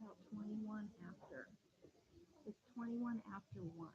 About 21 after. It's 21 after 1.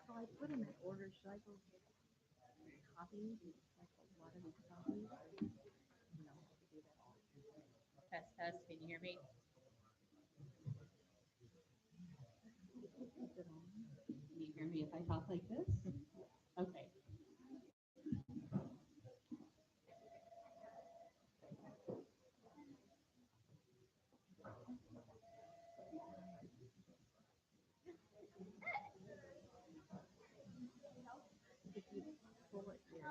So I put them in order. Should I go copy like a lot of these copies? No. Test, test. Can you hear me? Is it on? Can you hear me if I talk like this? Okay. If you pull it here.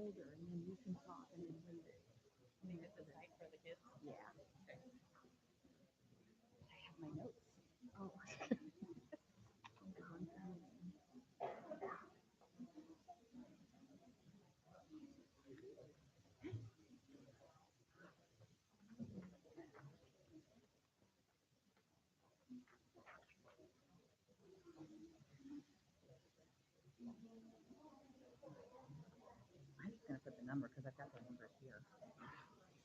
folder and then you can talk and then read it. Make it the site for the kids. Yeah. I have my notes. Oh. I'm just gonna put the number because I've got the numbers here.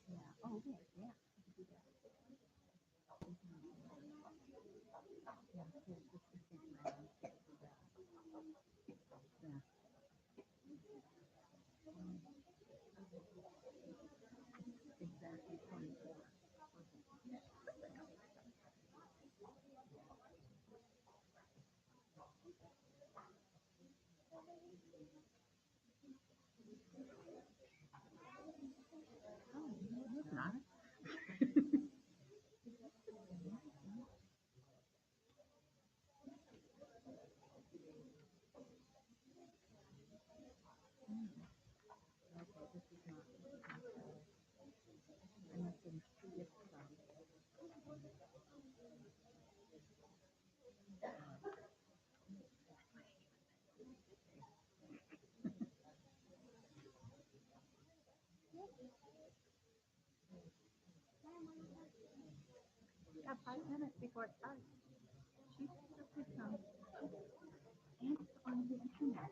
Yeah. Oh, okay. Yeah. I can do that. Yeah. So this is the round. Yeah. Exactly 24. Oh, It's not. okay. This is not. I must have skipped some. Got 5 minutes before it starts. She picked up with some ants on the internet.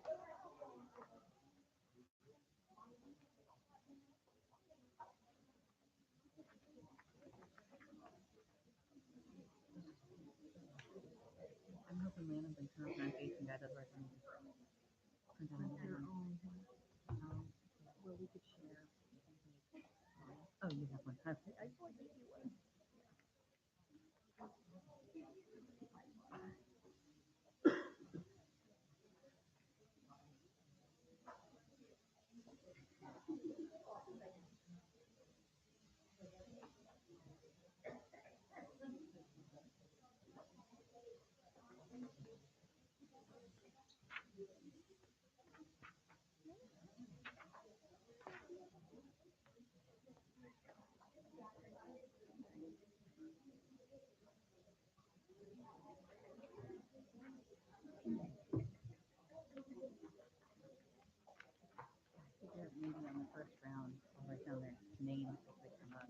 I'm hoping Landon's and turn around facing that otherwise I'm gonna print out On another her one. own. Um, Well, we could share. oh, you have one. I thought you had one. I figure maybe on the first round, I'll write down their names as they come up.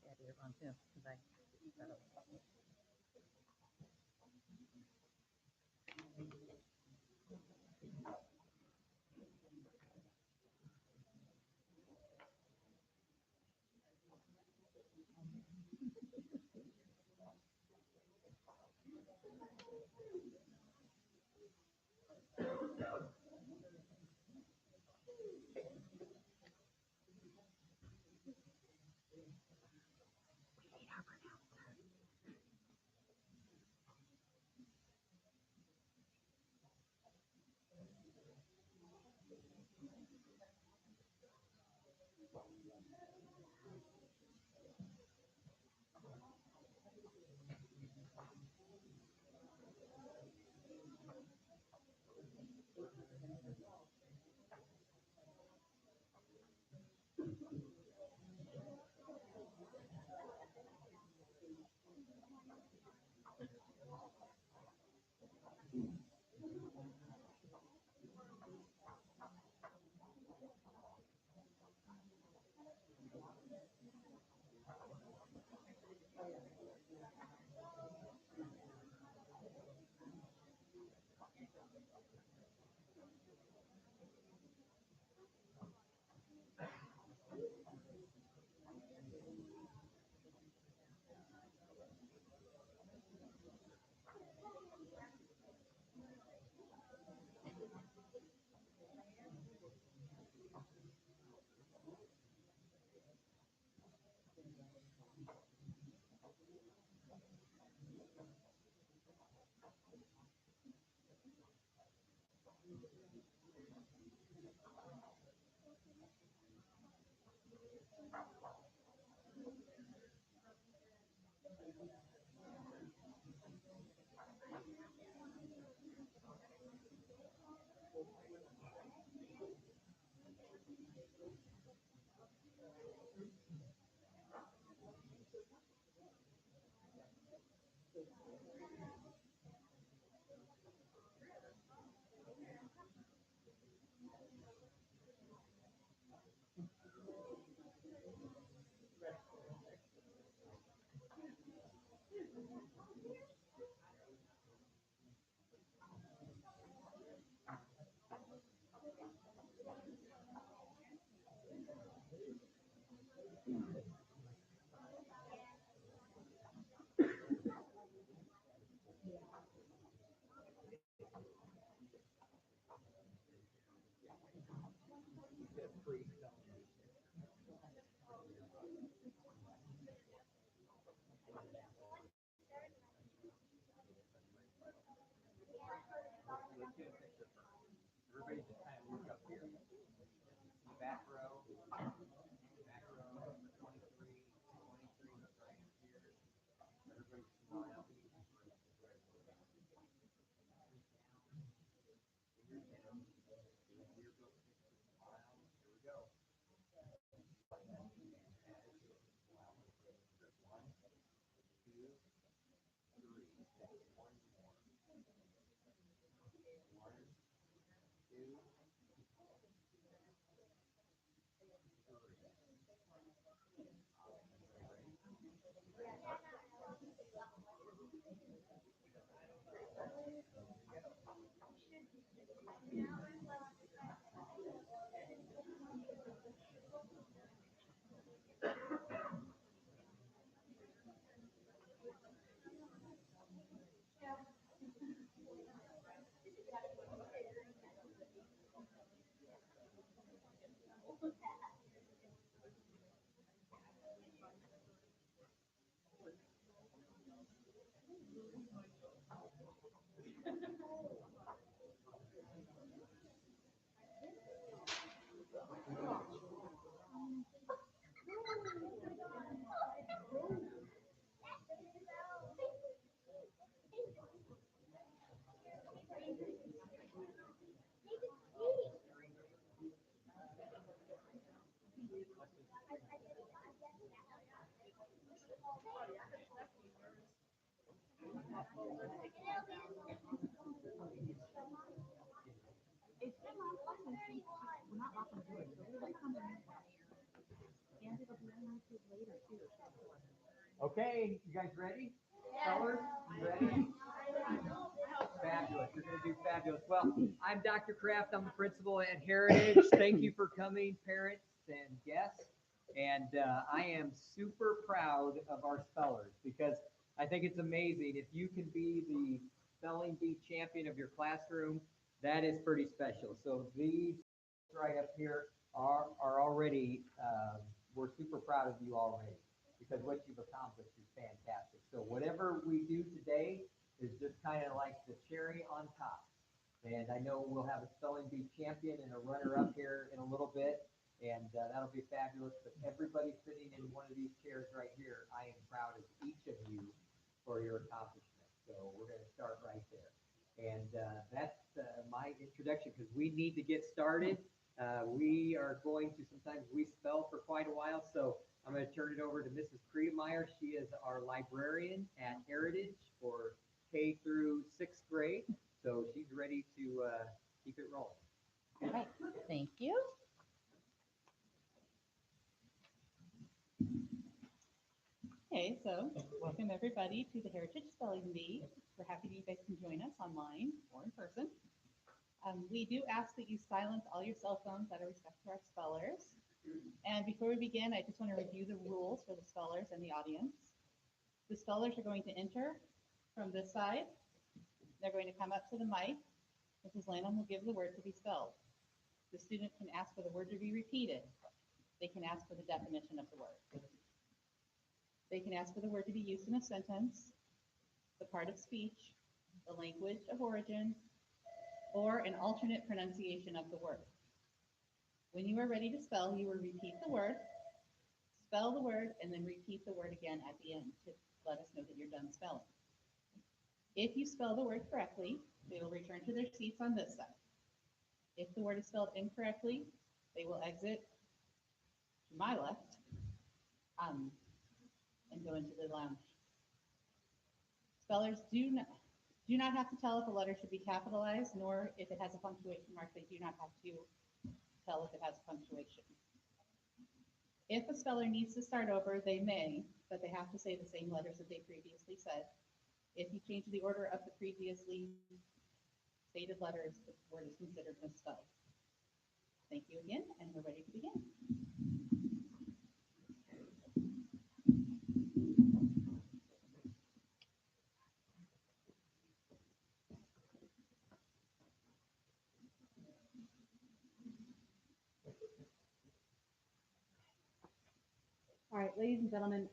Yeah, do it wrong too, because I got a Everybody just kind of look up here. Back row, 23, 23 right here. Everybody smile. Fingers down. Here goes smile. Here we go. One, two, three. One more. One, two, We're not locking the doors, so we'll come in and it'll be unlocked later too. Okay, you guys ready? Colors, you ready? Fabulous. You're going to do fabulous. Well, I'm Dr. Kraft. I'm the principal at Heritage. Thank you for coming, parents and guests. And I am super proud of our spellers because I think it's amazing. If you can be the spelling bee champion of your classroom, that is pretty special. So these right up here are already, we're super proud of you already because what you've accomplished is fantastic. So whatever we do today is just kind of like the cherry on top. And I know we'll have a spelling bee champion and a runner-up here in a little bit, and that'll be fabulous. But everybody sitting in one of these chairs right here, I am proud of each of you for your accomplishment. So we're going to start right there. And that's my introduction because we need to get started. We are going to, sometimes we spell for quite a while, so I'm going to turn it over to Mrs. Kriedemeyer. She is our librarian at Heritage for K through 6th grade. So she's ready to keep it rolling. All right, thank you. Okay, so welcome everybody to the Heritage Spelling Bee. We're happy that you guys can join us online or in person. We do ask that you silence all your cell phones out of respect to our spellers. And before we begin, I just want to review the rules for the spellers and the audience. The spellers are going to enter from this side. They're going to come up to the mic. Mrs. Lanham will give the word to be spelled. The student can ask for the word to be repeated. They can ask for the definition of the word. They can ask for the word to be used in a sentence, the part of speech, the language of origin, or an alternate pronunciation of the word. When you are ready to spell, you will repeat the word, spell the word, and then repeat the word again at the end to let us know that you're done spelling. If you spell the word correctly, they will return to their seats on this side. If the word is spelled incorrectly, they will exit to my left and go into the lounge. Spellers do not have to tell if a letter should be capitalized, nor if it has a punctuation mark. They do not have to tell if it has a punctuation. If a speller needs to start over, they may, but they have to say the same letters that they previously said. If you change the order of the previously stated letters, the word is considered misspelled. Thank you again, and we're ready to begin. All right, ladies and gentlemen,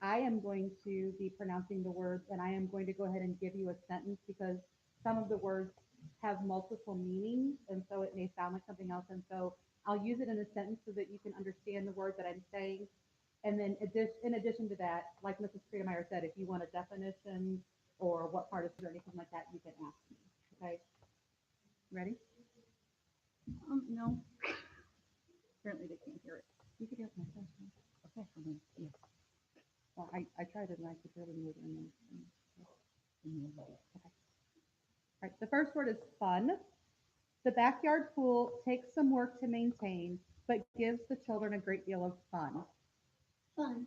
I am going to be pronouncing the words, and I am going to go ahead and give you a sentence because some of the words have multiple meanings, and so it may sound like something else. And so I'll use it in a sentence so that you can understand the word that I'm saying. And then in addition to that, like Mrs. Friedemeyer said, if you want a definition or what part of it or anything like that, you can ask me. Okay? Ready? No. Apparently they can't hear it. You can hear it myself. Okay. Yes. Well, I tried it and I could barely move it in there. Okay. All right, the first word is fun. The backyard pool takes some work to maintain, but gives the children a great deal of fun. Fun.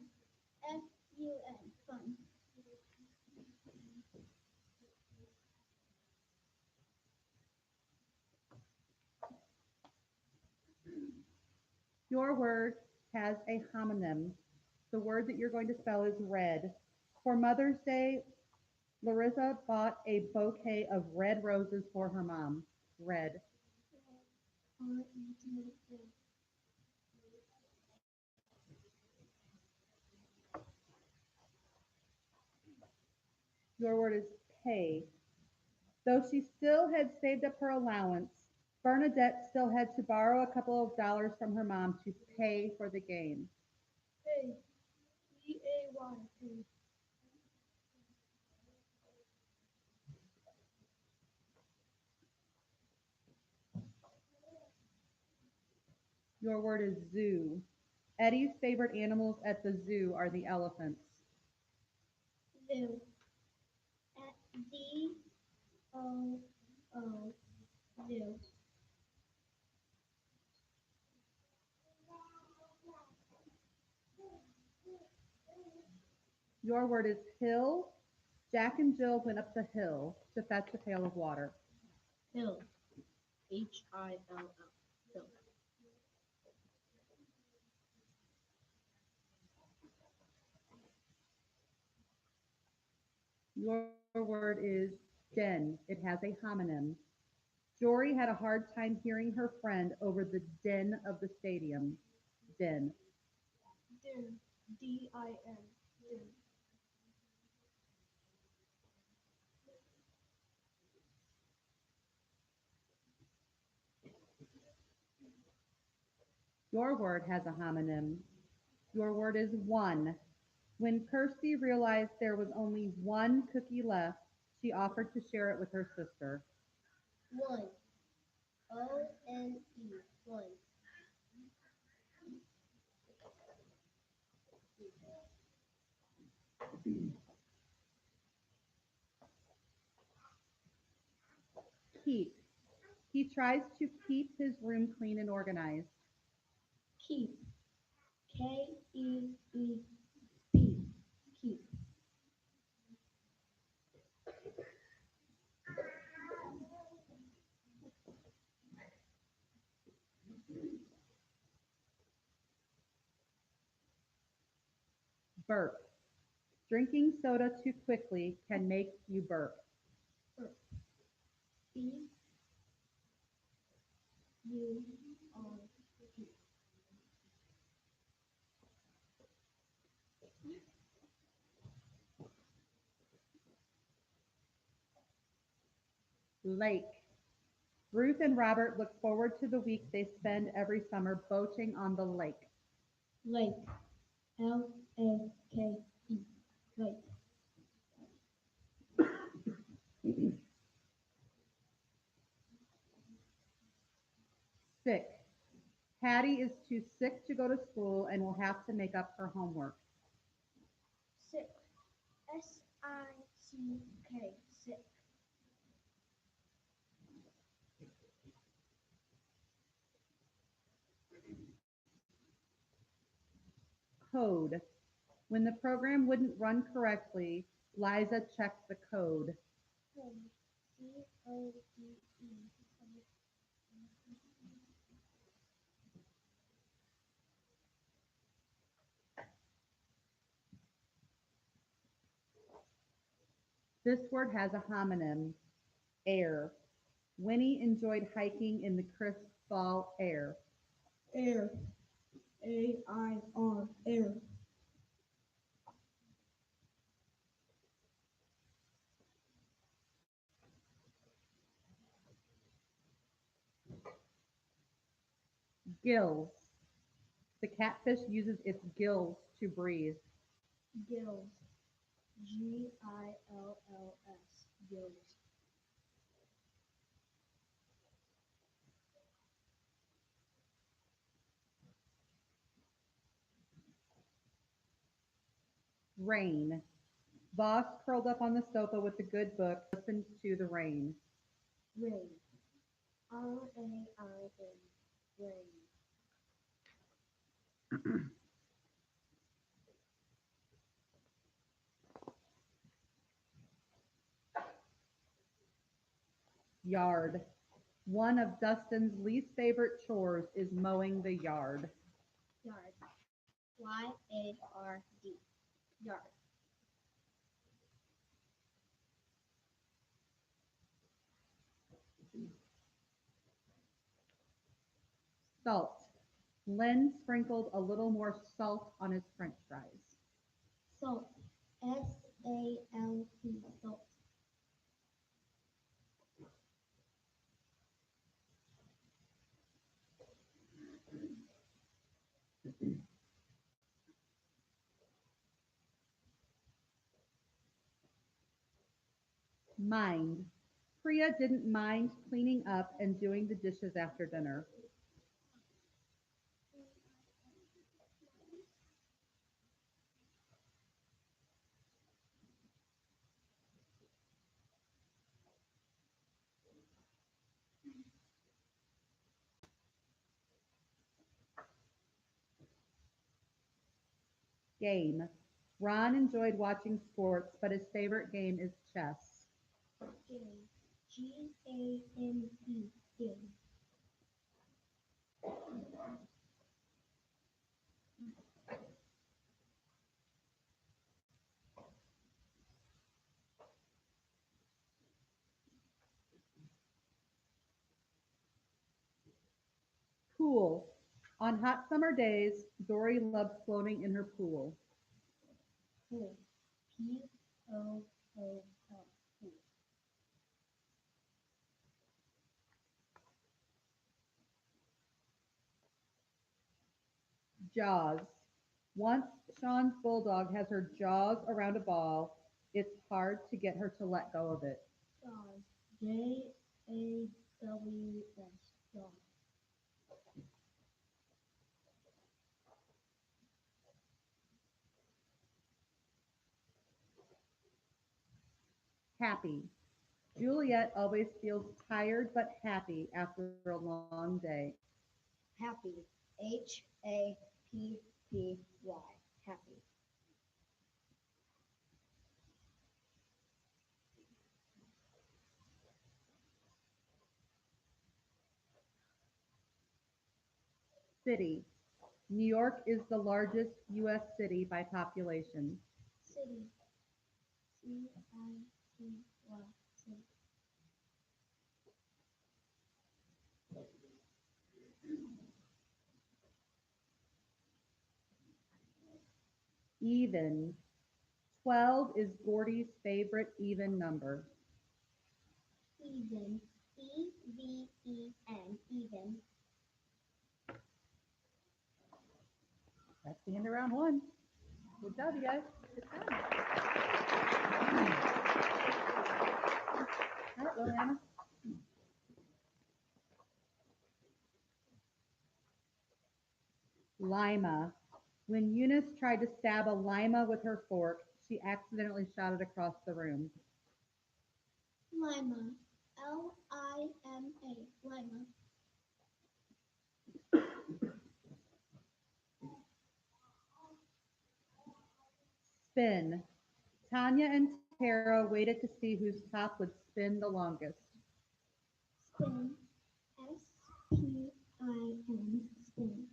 F-U-N. Fun. Your word has a homonym. The word that you're going to spell is red. For Mother's Day, Larissa bought a bouquet of red roses for her mom. Red. R-E-D-A. Your word is pay. Though she still had saved up her allowance, Bernadette still had to borrow a couple of dollars from her mom to pay for the game. Pay. P-A-Y. Pay. Your word is zoo. Eddie's favorite animals at the zoo are the elephants. Zoo. D-O-O. Zoo. Your word is hill. Jack and Jill went up the hill to fetch a pail of water. Hill. H-I-L-L. Hill. Your word is den. It has a homonym. Jory had a hard time hearing her friend over the din of the stadium. Den. Din. D-I-N. Din. Your word has a homonym. Your word is one. When Kirsty realized there was only one cookie left, she offered to share it with her sister. One. O-N-E. One. Keep. He tries to keep his room clean and organized. Keep. K-E-E-P. Keep. Burp. Drinking soda too quickly can make you burp. Burp. B-U-R-P. Lake. Ruth and Robert look forward to the week they spend every summer boating on the lake. Lake. Lake. Lake. Sick. Patty is too sick to go to school and will have to make up her homework. Sick. Sick. Sick. Code. When the program wouldn't run correctly, Liza checked the code. Code. CODE. This word has a homonym, air. Winnie enjoyed hiking in the crisp fall air. Air. AIR. Air. Gills. The catfish uses its gills to breathe. Gills. GILLS. Gills. Rain. Boss curled up on the sofa with the good book, listened to the rain. Rain. RAIN. Rain. Yard. One of Dustin's least favorite chores is mowing the yard. Yard. YARD. Yard. Salt. Len sprinkled a little more salt on his french fries. Salt. SALT. Salt. Mind. Priya didn't mind cleaning up and doing the dishes after dinner. Game. Ron enjoyed watching sports, but his favorite game is chess. Game. GAME. Game. Pool. On hot summer days, Dory loved floating in her pool. Pool. POOL. Pool. Jaws. Once Sean's bulldog has her jaws around a ball, it's hard to get her to let go of it. Jaws. JAWS. Jaws. Happy. Juliet always feels tired but happy after a long day. Happy. HAPPY. Happy. City. New York is the largest U.S. city by population. City. CITY. City. Even. 12 is Gordy's favorite even number. Even. EVEN. E-V-E-N, even. That's the end of round one. Good job, you guys. Good job. All right, Liliana. Lima. When Eunice tried to stab a lima with her fork, she accidentally shot it across the room. Lima. L-I-M-A. Lima. Spin. Tanya and Tara waited to see whose top would spin the longest. Spin. S-P-I-N. Spin.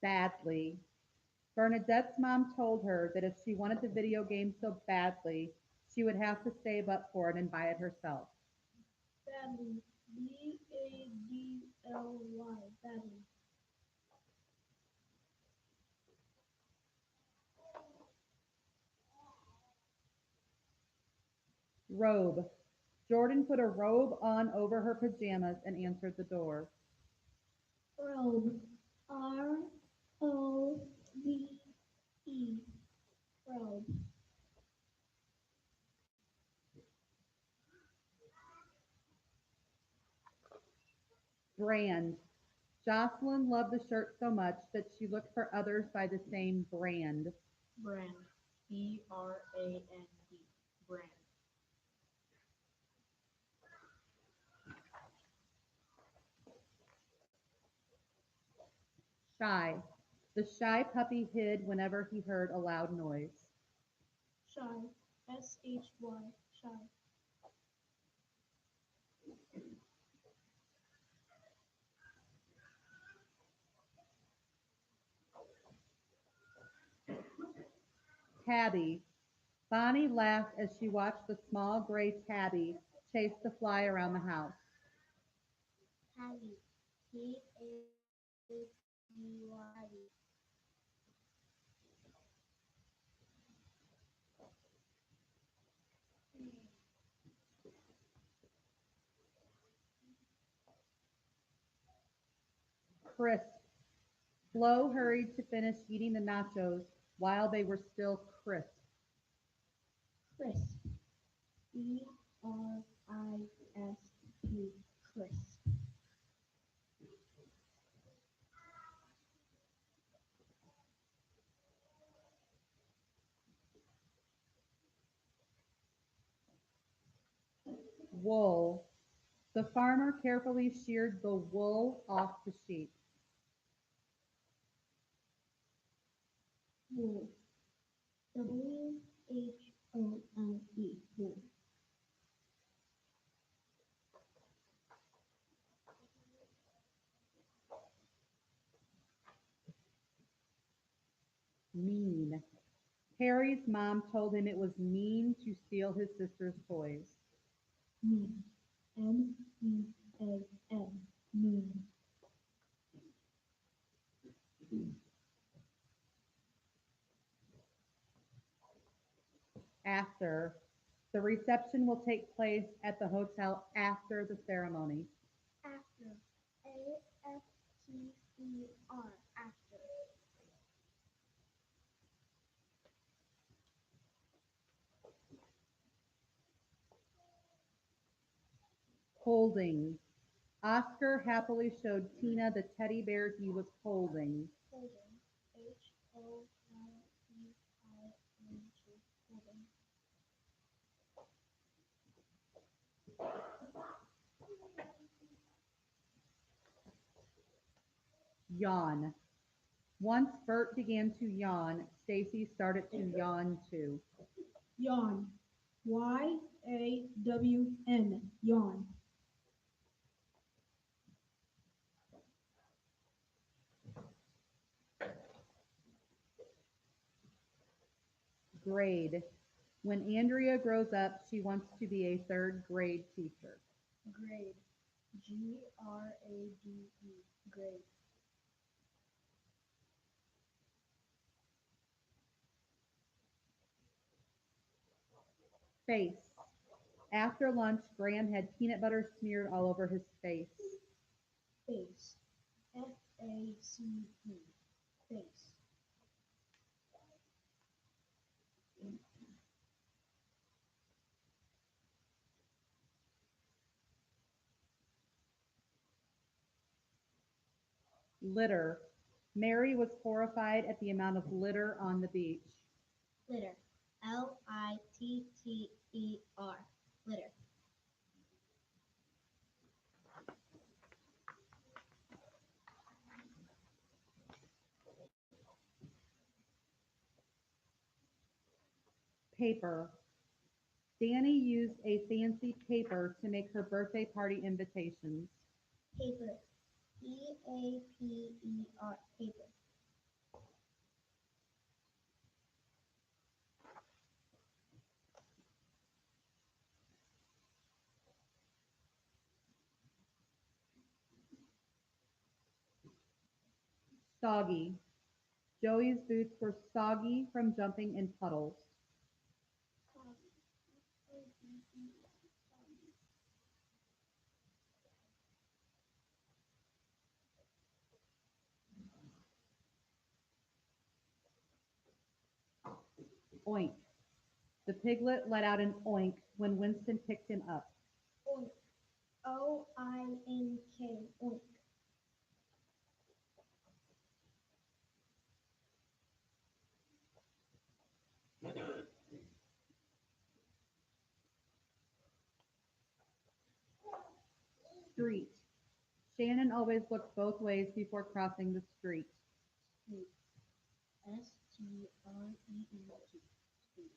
Badly. Bernadette's mom told her that if she wanted the video game so badly, she would have to save up for it and buy it herself. Badly. B-A-D-L-Y. Badly. Robe. Jordan put a robe on over her pajamas and answered the door. Robe. R-O-B-E. Robe. Brand. Jocelyn loved the shirt so much that she looked for others by the same brand. Brand. B-R-A-N-D. Brand. Shy. The shy puppy hid whenever he heard a loud noise. Shy. S-H-Y. Shy. Tabby. Bonnie laughed as she watched the small gray tabby chase the fly around the house. Tabby. T-A-B-Y. Crisp. Flo hurried to finish eating the nachos while they were still crisp. Crisp. B-R-I-S-P. Crisp. Wool. The farmer carefully sheared the wool off the sheep. Wool. W-H-O-L-E. Wool. Mean. Harry's mom told him it was mean to steal his sister's toys. Mean. M-E-A-N. Mean. After. The reception will take place at the hotel after the ceremony. After. A-F-T-E-R. After. Holding. Oscar happily showed Tina the teddy bear he was holding. Holding. H-O-L-D-I-N-G. Holding. Yawn. Once Bert began to yawn, Stacy started to yawn too. Yawn. Y-A-W-N. Yawn. Grade. When Andrea grows up, she wants to be a third grade teacher. Grade. G-R-A-D-E. Grade. Face. After lunch, Graham had peanut butter smeared all over his face. Face. F-A-C-E. Face. Litter. Mary was horrified at the amount of litter on the beach. Litter. L-I-T-T-E-R. Litter. Paper. Danny used a fancy paper to make her birthday party invitations. Paper. P-A-P-E-R. Paper. Soggy. Joey's boots were soggy from jumping in puddles. Oink. The piglet let out an oink when Winston picked him up. Oink. O-I-N-K. Oink. Street. Shannon always looked both ways before crossing the street. Street. S-T-R-E-E-T. Street.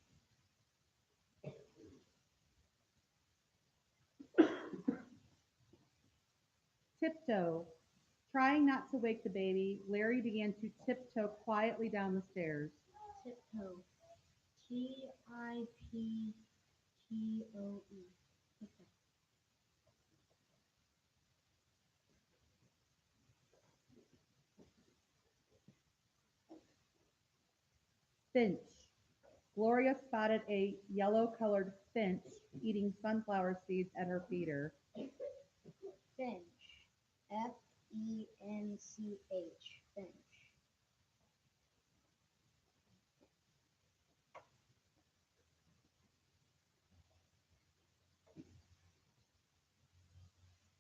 Tiptoe. Trying not to wake the baby, Larry began to tiptoe quietly down the stairs. Tiptoe. T-I-P-T-O-E. Tiptoe. Finch. Gloria spotted a yellow-colored finch eating sunflower seeds at her feeder. Finch. F-E-N-C-H. Finch.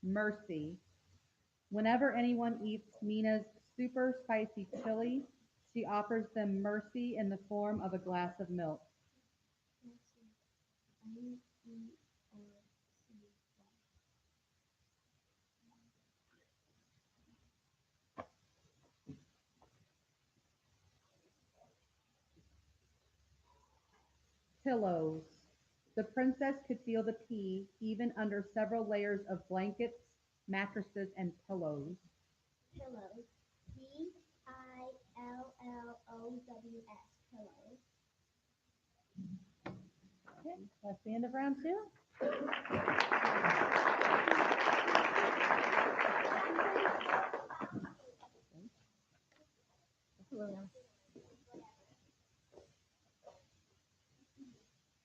Mercy. Whenever anyone eats Mina's super spicy chili, she offers them mercy in the form of a glass of milk. M-E-R-C-Y. Pillows. The princess could feel the pee even under several layers of blankets, mattresses, and pillows. Pillow. P-I-L-L-O-W-S. Pillow. Okay, that's the end of round two.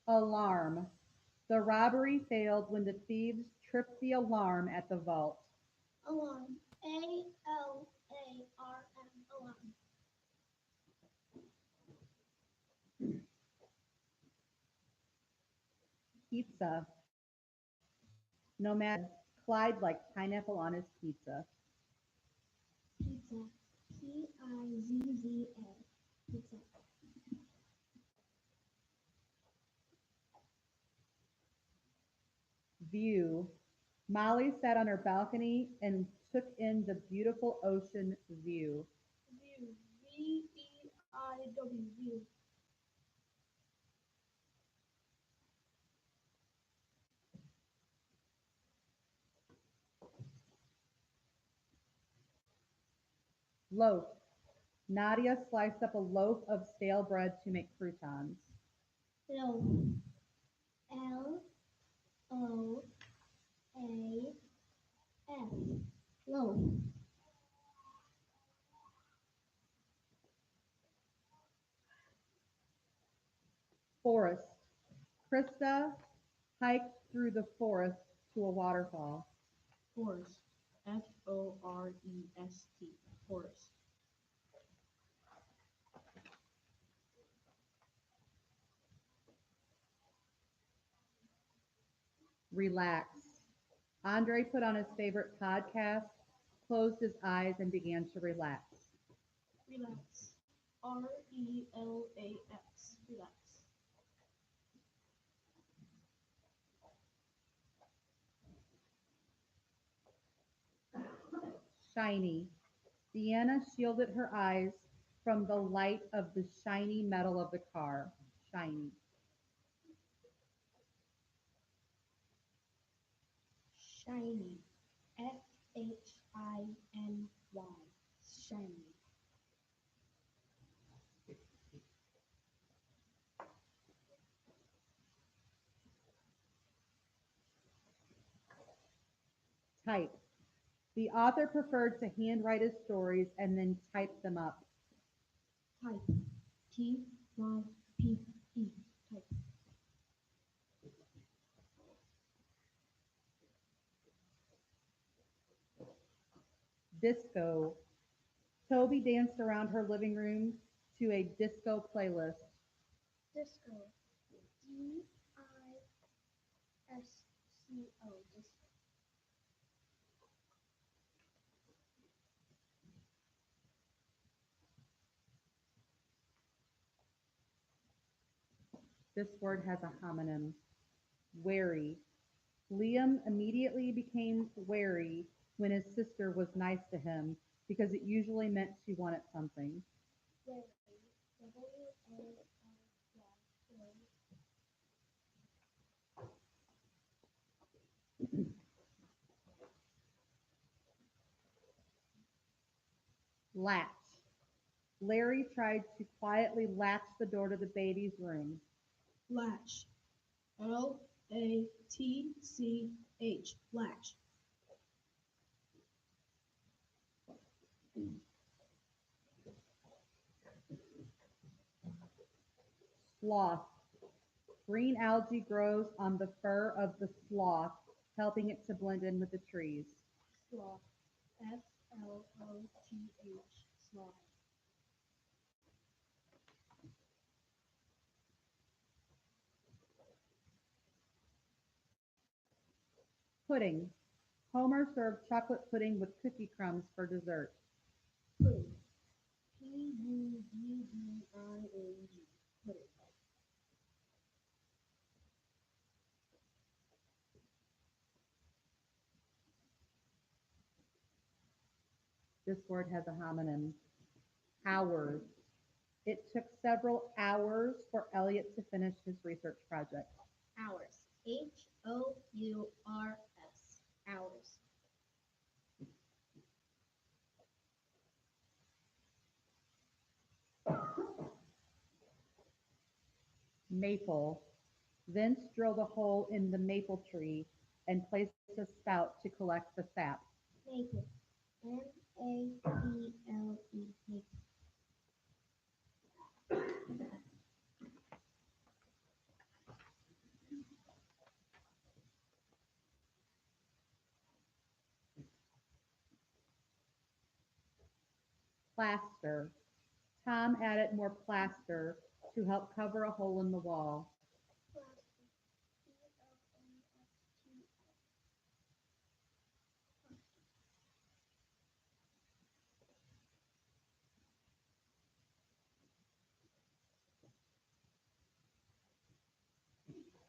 Alarm. The robbery failed when the thieves tripped the alarm at the vault. Alarm. A-L-A-R-M. Alarm. Pizza. No matter, Clyde liked pineapple on his pizza. Pizza. P-I-Z-Z-A. Pizza. View. Molly sat on her balcony and took in the beautiful ocean view. View. V-E-I-W. View. Loaf. Nadia sliced up a loaf of stale bread to make croutons. Loaf. L-O-A-F. Loaf. Forest. Krista hiked through the forest to a waterfall. Forest. Forest. Forest. Relax. Andre put on his favorite podcast, closed his eyes, and began to relax. Relax. RELAX. Relax. Shiny. Deanna shielded her eyes from the light of the shiny metal of the car. Shiny. Shiny. SHINY. Shiny. Type. The author preferred to handwrite his stories and then type them up. Type. TYPE. Type. Disco. Toby danced around her living room to a disco playlist. Disco. DISCO. Disco. This word has a homonym. Wary. Liam immediately became wary when his sister was nice to him because it usually meant she wanted something. Wary. WARY. Latch. Larry tried to quietly latch the door to the baby's room. Latch. LATCH. Latch. Sloth. Green algae grows on the fur of the sloth, helping it to blend in with the trees. Sloth. SLOTH. Sloth. Pudding. Homer served chocolate pudding with cookie crumbs for dessert. Pudding. PUDDING. Pudding. This word has a homonym. Hours. It took several hours for Elliot to finish his research project. Hours. HOURS. Hours. Maple. Vince drilled a hole in the maple tree and placed a spout to collect the sap. Maple. MAPLE. Maple. Plaster. Tom added more plaster to help cover a hole in the wall.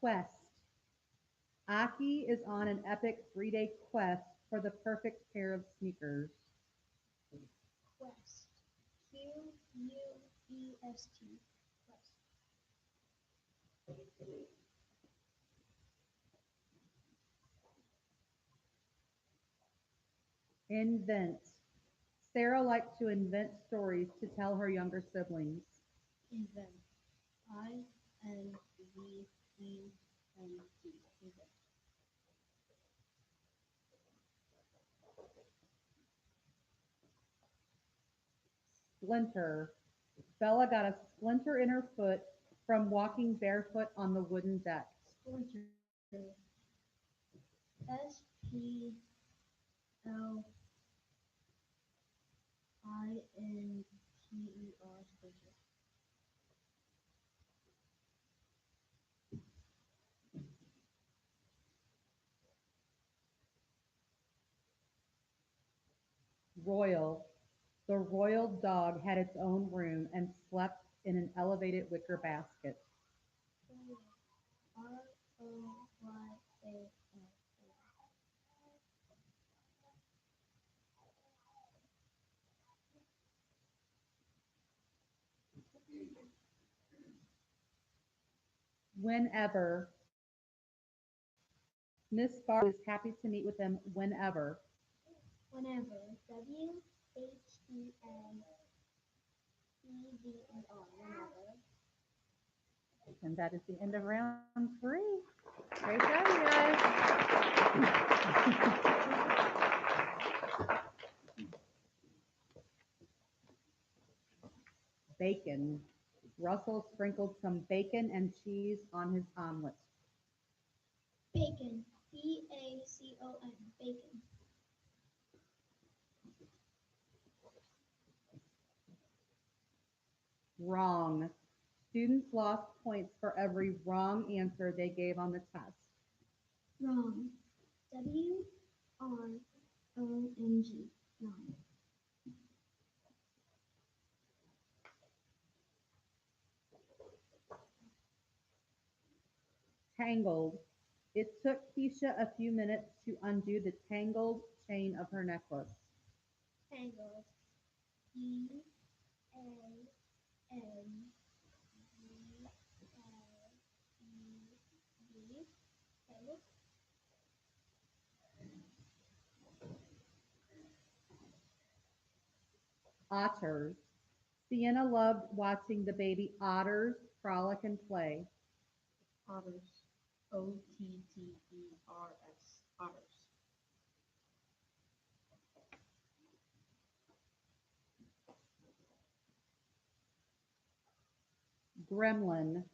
Quest. Aki is on an epic 3-day quest for the perfect pair of sneakers. Quest. QUEST. Quest. Invent. Sarah liked to invent stories to tell her younger siblings. Invent. INVENT. Invent. Splinter. Bella got a splinter in her foot from walking barefoot on the wooden deck. Splinter. Splinter. Royal. The royal dog had its own room and slept in an elevated wicker basket. Royal. Whenever. Miss Barr is happy to meet with them whenever. Whenever. Whenever. And that is the end of round three. Great job, you guys. Bacon. Russell sprinkled some bacon and cheese on his omelet. Bacon. Bacon. Bacon. Wrong. Students lost points for every wrong answer they gave on the test. Wrong. WRONG. Wrong. Tangled. It took Keisha a few minutes to undo the tangled chain of her necklace. Tangled. TANGLED. Tangled. Otters. Sienna loved watching the baby otters frolic and play. Otters. OTTERS. Otters. Gremlin.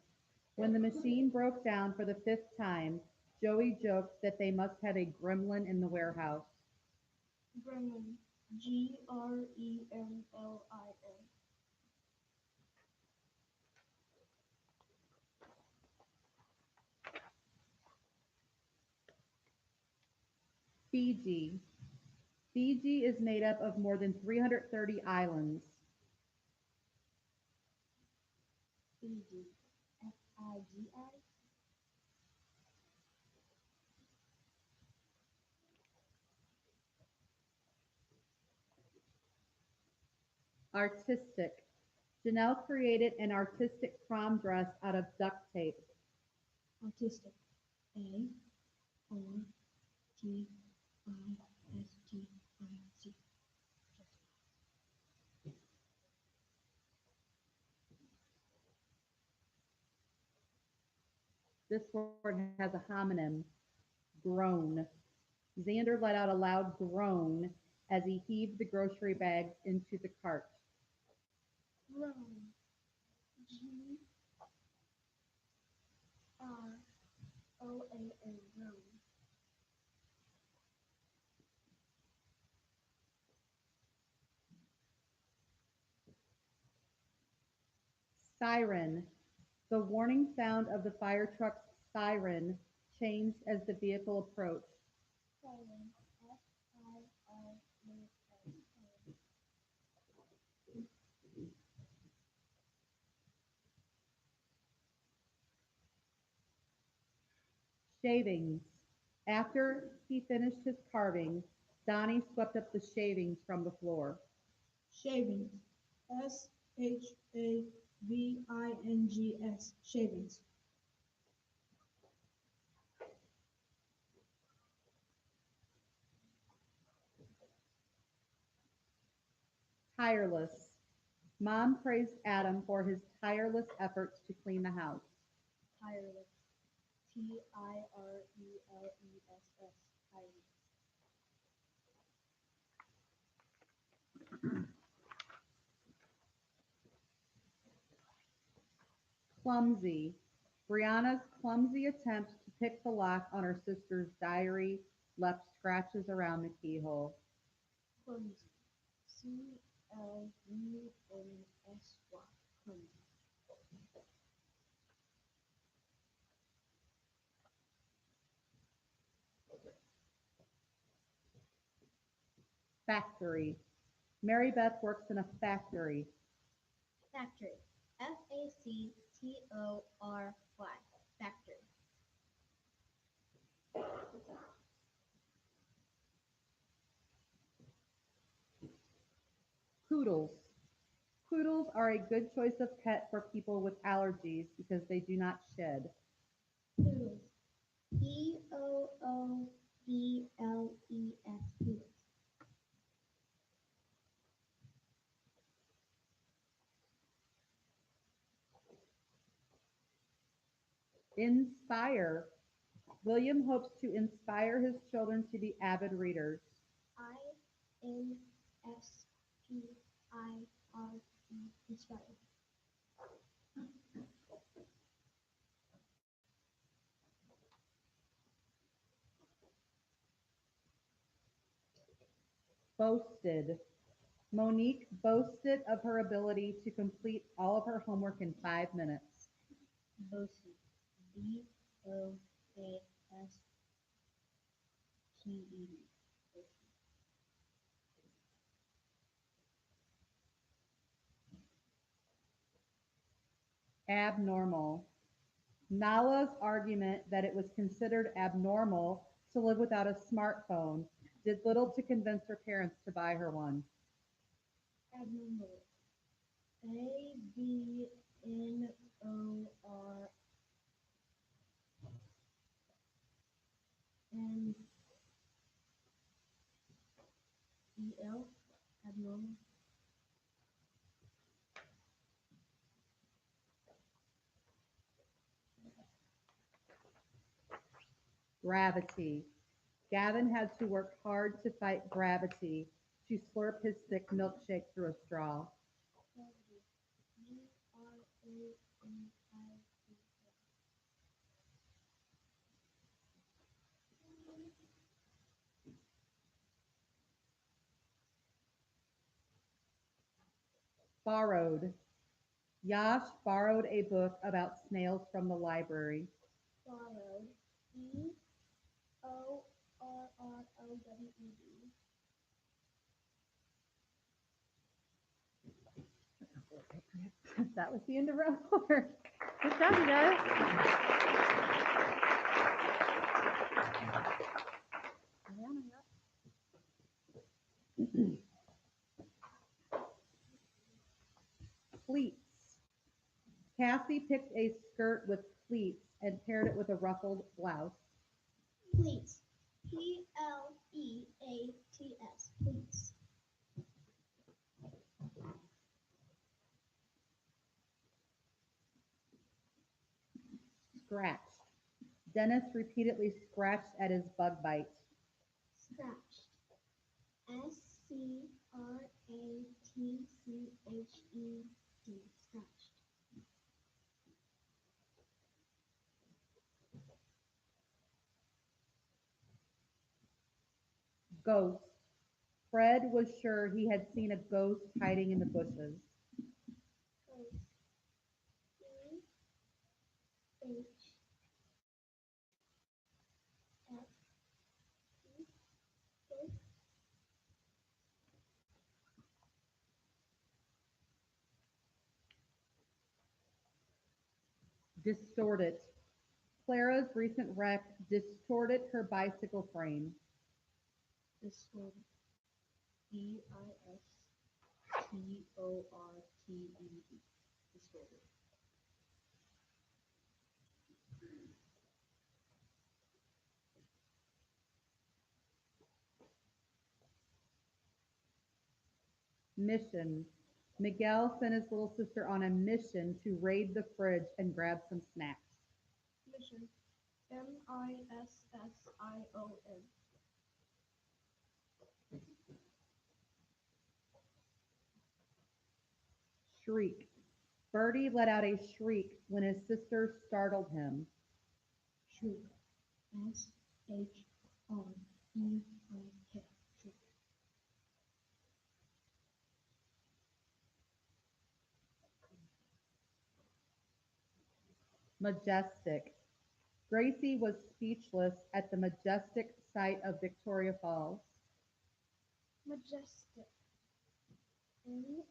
When the machine broke down for the fifth time, Joey joked that they must have a gremlin in the warehouse. Gremlin. GREMLIN. Fiji. Fiji is made up of more than 330 islands. Fiji. FIGI. Artistic. Janelle created an artistic prom dress out of duct tape. Autistic. ARTISTIC. This word has a homonym, groan. Xander let out a loud groan as he heaved the grocery bags into the cart. Grown. GROAN. Grown. Siren. The warning sound of the fire truck's siren changed as the vehicle approached. Siren. SIREN. Shavings. After he finished his carving, Donnie swept up the shavings from the floor. Shavings. SHAVINGS. Shavings. Tireless. Mom praised Adam for his tireless efforts to clean the house. Tireless. TIRELESS. Tireless. Clumsy. Brianna's clumsy attempt to pick the lock on her sister's diary left scratches around the keyhole. Clumsy. C-L-U-M-S-Y. Clumsy. Factory. Mary Beth works in a factory. Factory. F-A-C-T-O-R-Y. Factory. Poodles. Poodles are a good choice of pet for people with allergies because they do not shed. Poodles. P-O-O-D-L-E-S. Poodles. Inspire. William hopes to inspire his children to be avid readers. I-N-S-P-I-R-E. Inspire. Boasted. Monique boasted of her ability to complete all of her homework in 5 minutes. Boasted. B-O-A-S-T-E-D. Abnormal. Nala's argument that it was considered abnormal to live without a smartphone did little to convince her parents to buy her one. Abnormal. A-B-N-O-R-M-E-L. Abnormal. Gravity. Gavin had to work hard to fight gravity to slurp his thick milkshake through a straw. Gravity. G-R-A-N-I-T-Y. Borrowed. Yash borrowed a book about snails from the library. Borrowed. B-O-R-R-O-W-E-D. That was the end of round 4. Good job, you guys. Pleats. Cassie picked a skirt with pleats and paired it with a ruffled blouse. Pleats. P-L-E-A-T-S. Pleats. Scratched. Dennis repeatedly scratched at his bug bite. Scratched. S-C-R-A-T-C-H-E-D. Scratched. Ghost. Fred was sure he had seen a ghost hiding in the bushes. Ghost. E-H. F. Ghost. Distorted. Clara's recent wreck distorted her bicycle frame. Distorted. D-I-S-T-O-R-T-E-D. Distorted. Mission. Miguel sent his little sister on a mission to raid the fridge and grab some snacks. Mission. M-I-S-S-I-O-N. Shriek. Bertie let out a shriek when his sister startled him. Shriek. S-H-R-E-I-K. Shriek. Majestic. Gracie was speechless at the majestic sight of Victoria Falls. Majestic. M-E-J-E-S-T-I-C.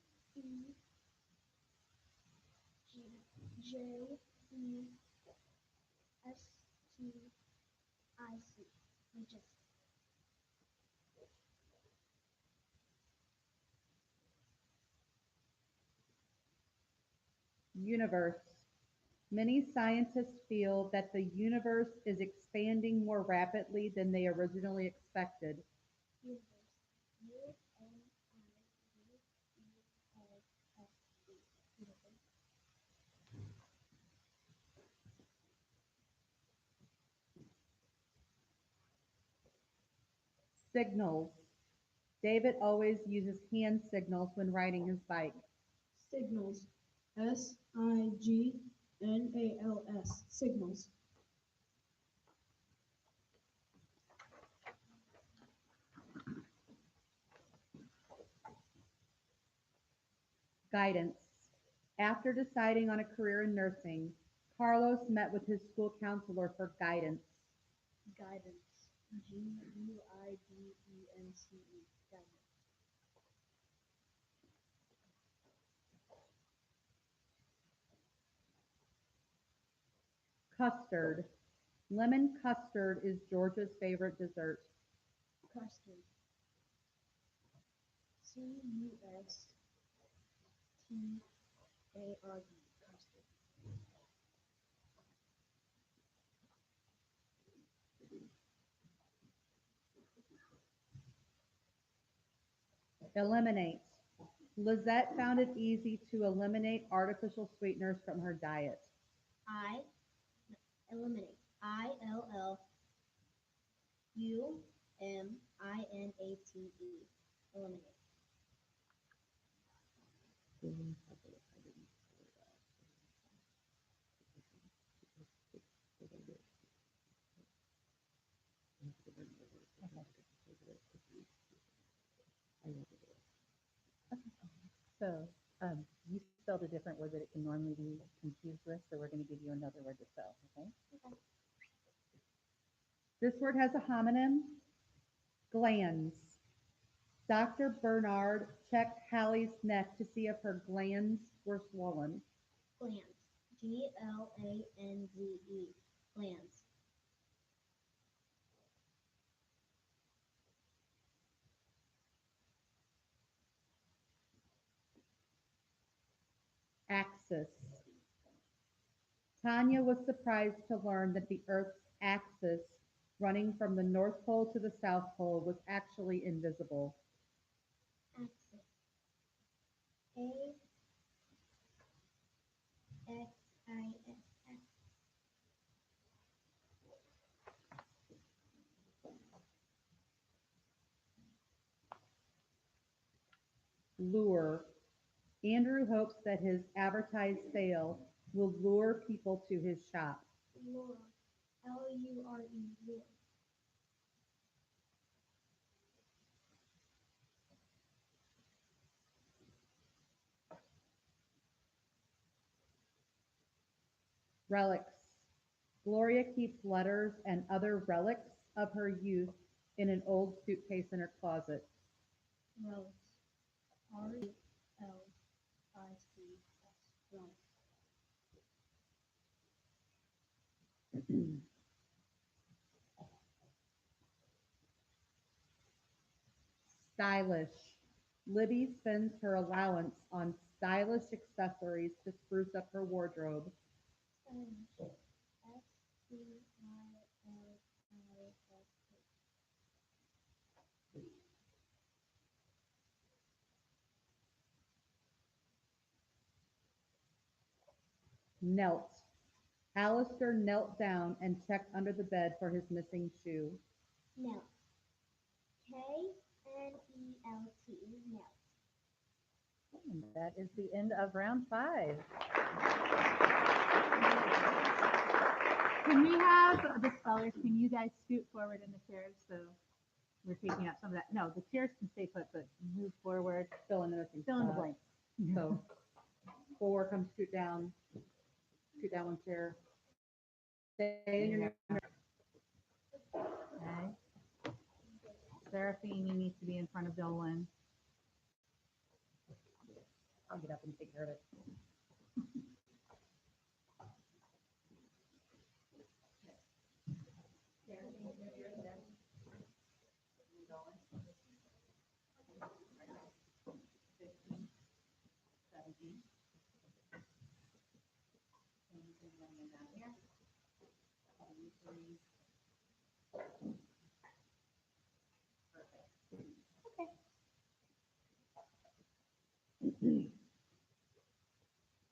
Majestic. Universe. Many scientists feel that the universe is expanding more rapidly than they originally expected. Universe. U-N-I-V-E-R-S-E. Universe. Signals. David always uses hand signals when riding his bike. Signals. S-I-G-N-A-L-S. Signals. Guidance. After deciding on a career in nursing, Carlos met with his school counselor for guidance. Guidance. G-U-I-D-E-N-C-E. Guidance. Custard. Lemon custard is Georgia's favorite dessert. Custard. C-U-S-T-A-R-D. Custard. Eliminate. Lizette found it easy to eliminate artificial sweeteners from her diet. Eliminate. I-L-L-U-M-I-N-A-T-E. Eliminate. So, you spelled a different word that it can normally be confused with, so we're going to give you another word to spell, okay? This word has a homonym, glands. Dr. Bernard checked Hallie's neck to see if her glands were swollen. Glands. G-L-A-N-D-E. Glands. Axis. Tanya was surprised to learn that the Earth's axis, running from the North Pole to the South Pole, was actually invisible. Axis. A-X-I-S. Lure. Andrew hopes that his advertised sale will lure people to his shop. Lure. L-U-R-E. Lure. Relics. Gloria keeps letters and other relics of her youth in an old suitcase in her closet. Relics. R-E-L-I-C-S. Relics. Stylish. Libby spends her allowance on stylish accessories to spruce up her wardrobe. Stylish. S-T-Y-L-I-S-H. Knelt. Alistair knelt down and checked under the bed for his missing shoe. Knelt. K-N-E-L-T. Knelt. And that is the end of round 5. Can we have the spellers, can you guys scoot forward in the chairs so we're taking up some of that? No, the chairs can stay put, but move forward, Fill in the missing fill in the spot. blanks. So 4, come scoot down 1 chair. Stay in your Okay. Seraphine, you need to be in front of Dolan. I'll get up and take care of it.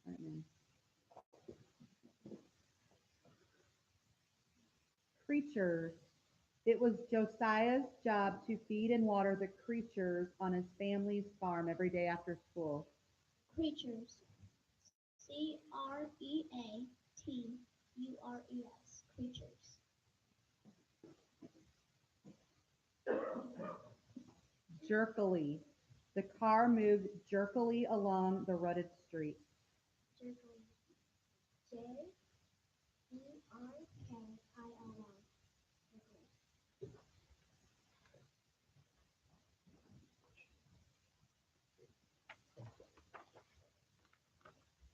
Right, man. Creatures. It was Josiah's job to feed and water the creatures on his family's farm every day after school. Creatures. Creatures. Creatures. Jerkily. The car moved jerkily along the rutted street. Jerkily. Jerkily.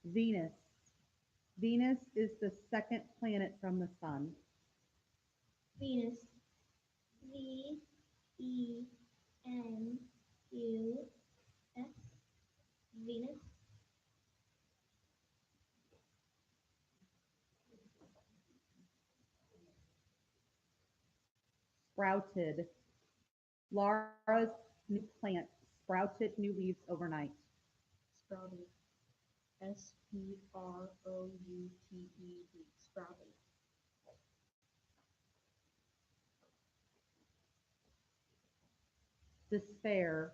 Venus. Venus is the second planet from the sun. Venus. Venus. Venus. Sprouted. Laura's new plant sprouted new leaves overnight. Sprouted. Sprouted. Sprouted. Despair.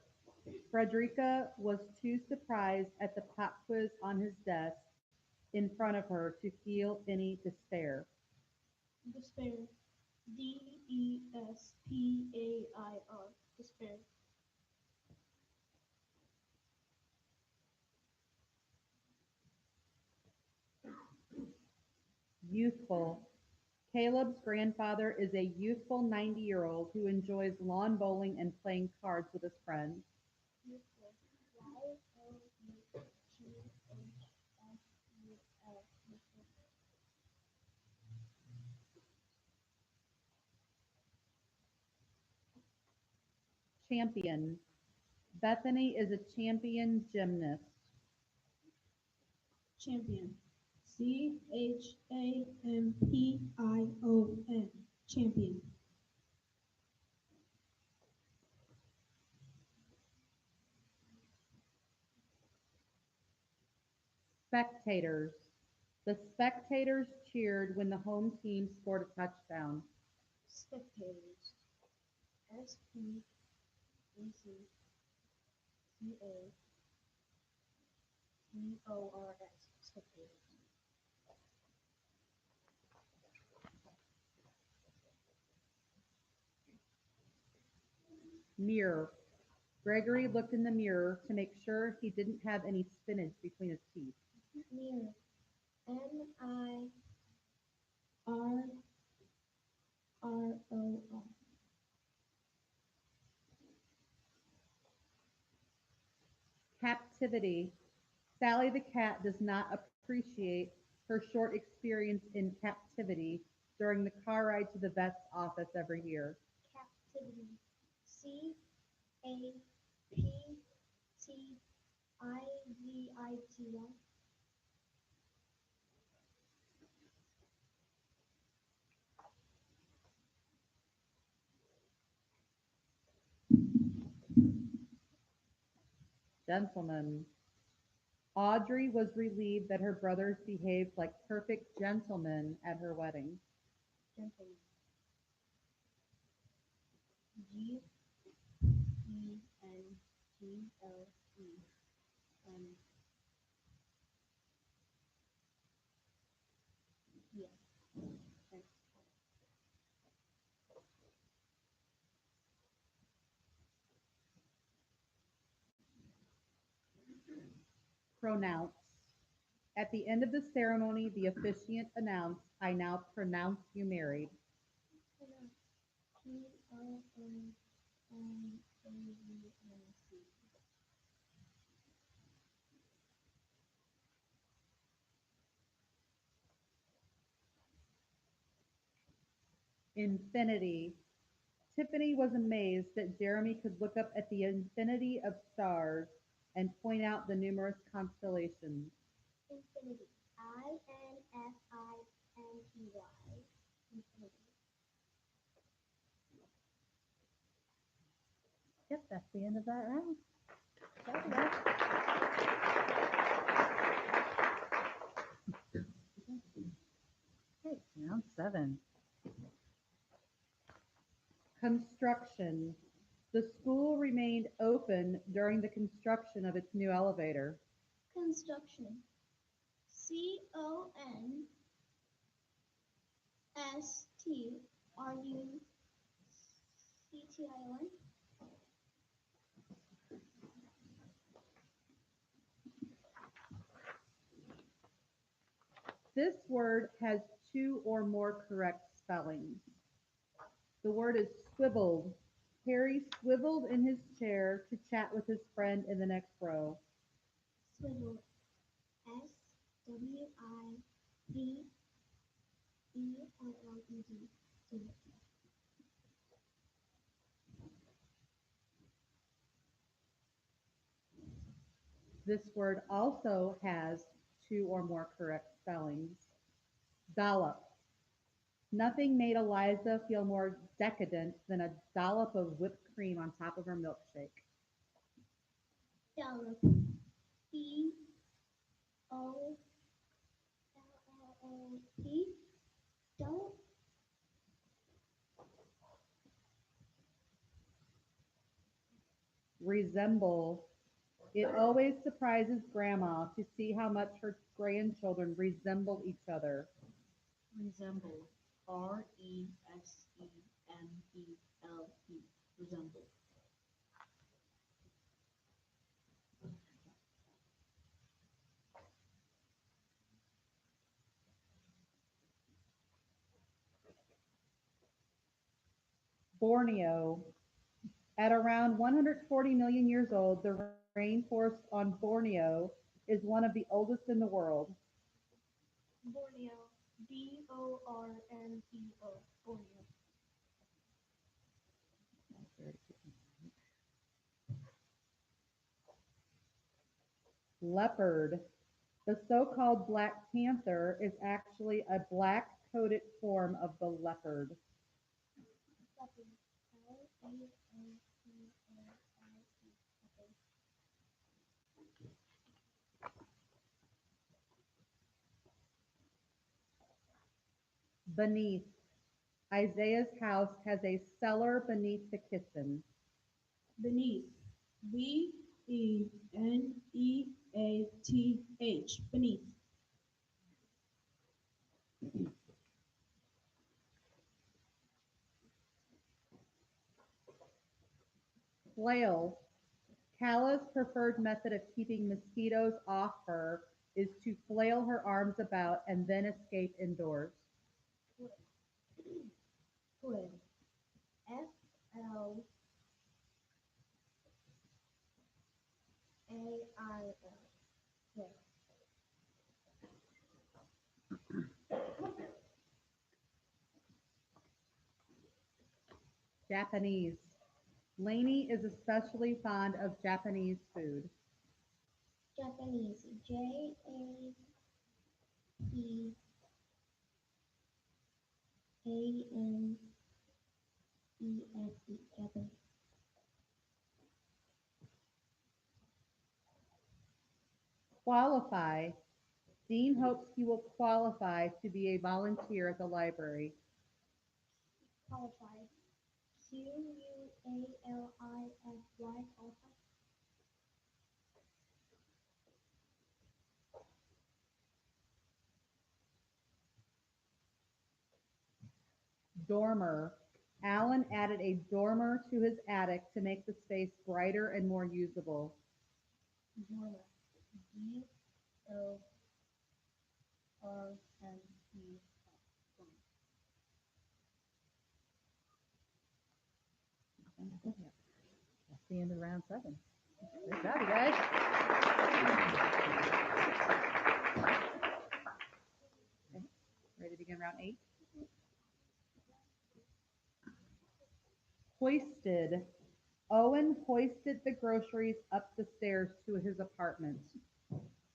Frederica was too surprised at the pop quiz on his desk in front of her to feel any despair. Despair. Despair. Despair. Youthful. Caleb's grandfather is a youthful 90-year-old who enjoys lawn bowling and playing cards with his friends. Youthful. Youthful. Champion. Bethany is a champion gymnast. Champion. Champion. Champion. Spectators. The spectators cheered when the home team scored a touchdown. Spectators. Spectators. Spectators. Mirror. Gregory looked in the mirror to make sure he didn't have any spinach between his teeth. Mirror. Mirror. Captivity. Sally the cat does not appreciate her short experience in captivity during the car ride to the vet's office every year. Captivity. Captivity. Gentlemen. Audrey was relieved that her brothers behaved like perfect gentlemen at her wedding. Gentleman. Gentleman. pronounce. At the end of the ceremony, the officiant announced, "I now pronounce you married." P-O-N-N-A-U-N-C. Infinity. Tiffany was amazed that Jeremy could look up at the infinity of stars and point out the numerous constellations. Infinity. I-N-F-I-N-T-Y. Infinity. Yep, that's the end of that round. Okay, round 7. Construction. The school remained open during the construction of its new elevator. Construction. C-O-N-S-T-R-U-C-T-I-O-N. This word has 2 or more correct spellings. The word is swiveled. Harry swiveled in his chair to chat with his friend in the next row. Swivel. S-W-I-V-E-L-L-E-D. Swivel. This word also has 2 or more correct spellings. Dollop. Nothing made Eliza feel more decadent than a dollop of whipped cream on top of her milkshake. Dollop. D-O-L-L-O-P. Dollop. Resemble. It always surprises Grandma to see how much her grandchildren resemble each other. Resemble. R-E-S-E-M-B-L-E. Resemble. Borneo. At around 140 million years old, the rainforest on Borneo is one of the oldest in the world. Borneo. B-O-R-N-E-O. Borneo. Leopard. The so-called Black Panther is actually a black-coated form of the leopard. Leopard. L-E-O-P-A-R-D. Leopard. Beneath. Isaiah's house has a cellar beneath the kitchen. Beneath. B-E-N-E-A-T-H. Beneath. Flail. Kala's preferred method of keeping mosquitoes off her is to flail her arms about and then escape indoors. Flail. F-L-A-I-L. Flail. Japanese. Lainey is especially fond of Japanese food. Japanese. J-A-P-A-N-E-S-E. Japanese. Qualify. Dean hopes he will qualify to be a volunteer at the library. Qualified. Q-U-A-L-I-F-Y. Qualified. Dormer. Alan added a dormer to his attic to make the space brighter and more usable. Dormer. G-O-R-N-E. That's the end of round 7. Good job, you guys. Okay, ready to begin round 8? Hoisted. Owen hoisted the groceries up the stairs to his apartment.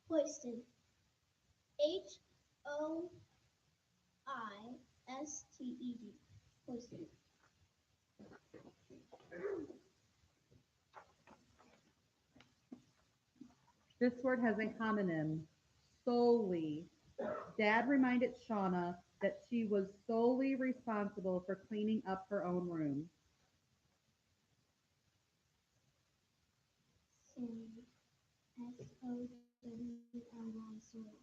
Hoisted. Hoisted. Hoisted. This word has a homonym, solely. Dad reminded Shauna that she was solely responsible for cleaning up her own room. Solely. S-O-W-L-Y. Solely.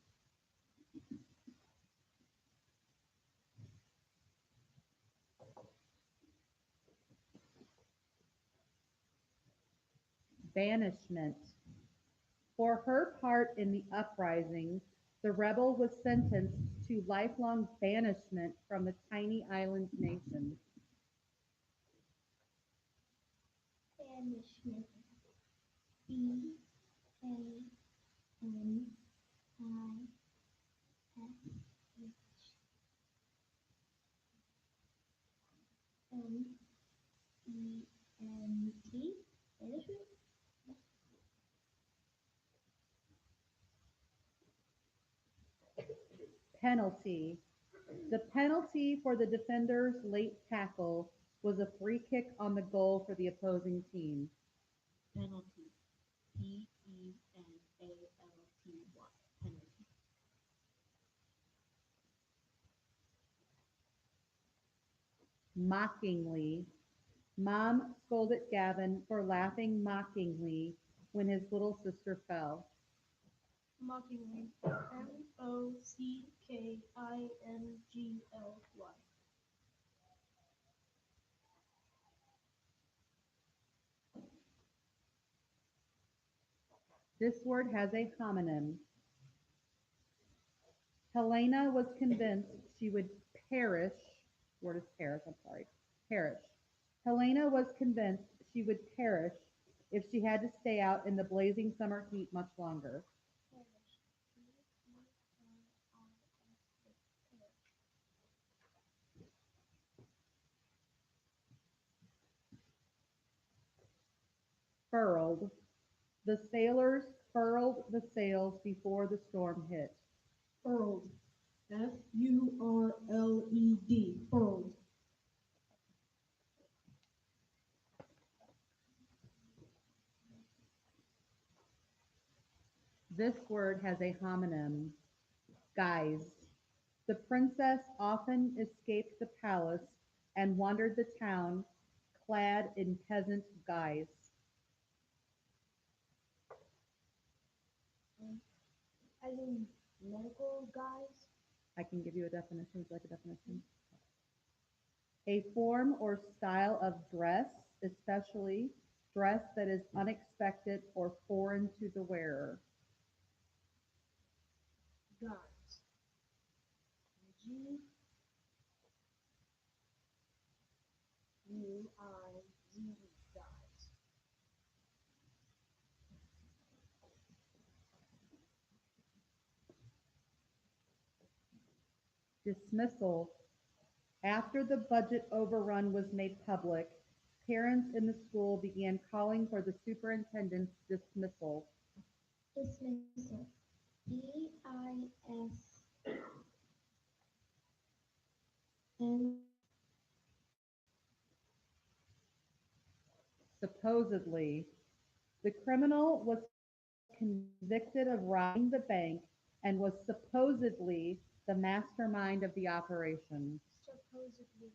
Banishment. For her part in the uprising, the rebel was sentenced to lifelong banishment from the tiny island nation. Banishment. B-A-N-I-S-H-M-E-N-T. Banishment. Penalty. The penalty for the defender's late tackle was a free kick on the goal for the opposing team. Penalty. P-E-N-A-L-T-Y. Penalty. Mockingly. Mom scolded Gavin for laughing mockingly when his little sister fell. Mockingly. M-O-C-K-I-N-G-L-Y. This word has a homonym. Helena was convinced she would perish. Word is perish, I'm sorry. Perish. Helena was convinced she would perish if she had to stay out in the blazing summer heat much longer. Furled. The sailors furled the sails before the storm hit. Furled. F-U-R-L-E-D. Furled. This word has a homonym. Guise. The princess often escaped the palace and wandered the town clad in peasant guise. As in medical guys. I can give you a definition. Would you like a definition? A form or style of dress, especially dress that is unexpected or foreign to the wearer. Guys. G-U-I-Z-E. Guys. Dismissal. After the budget overrun was made public, parents in the school began calling for the superintendent's dismissal. Dismissal. D-I-S-M. Supposedly, the criminal was convicted of robbing the bank and was supposedly the mastermind of the operation. Supposedly.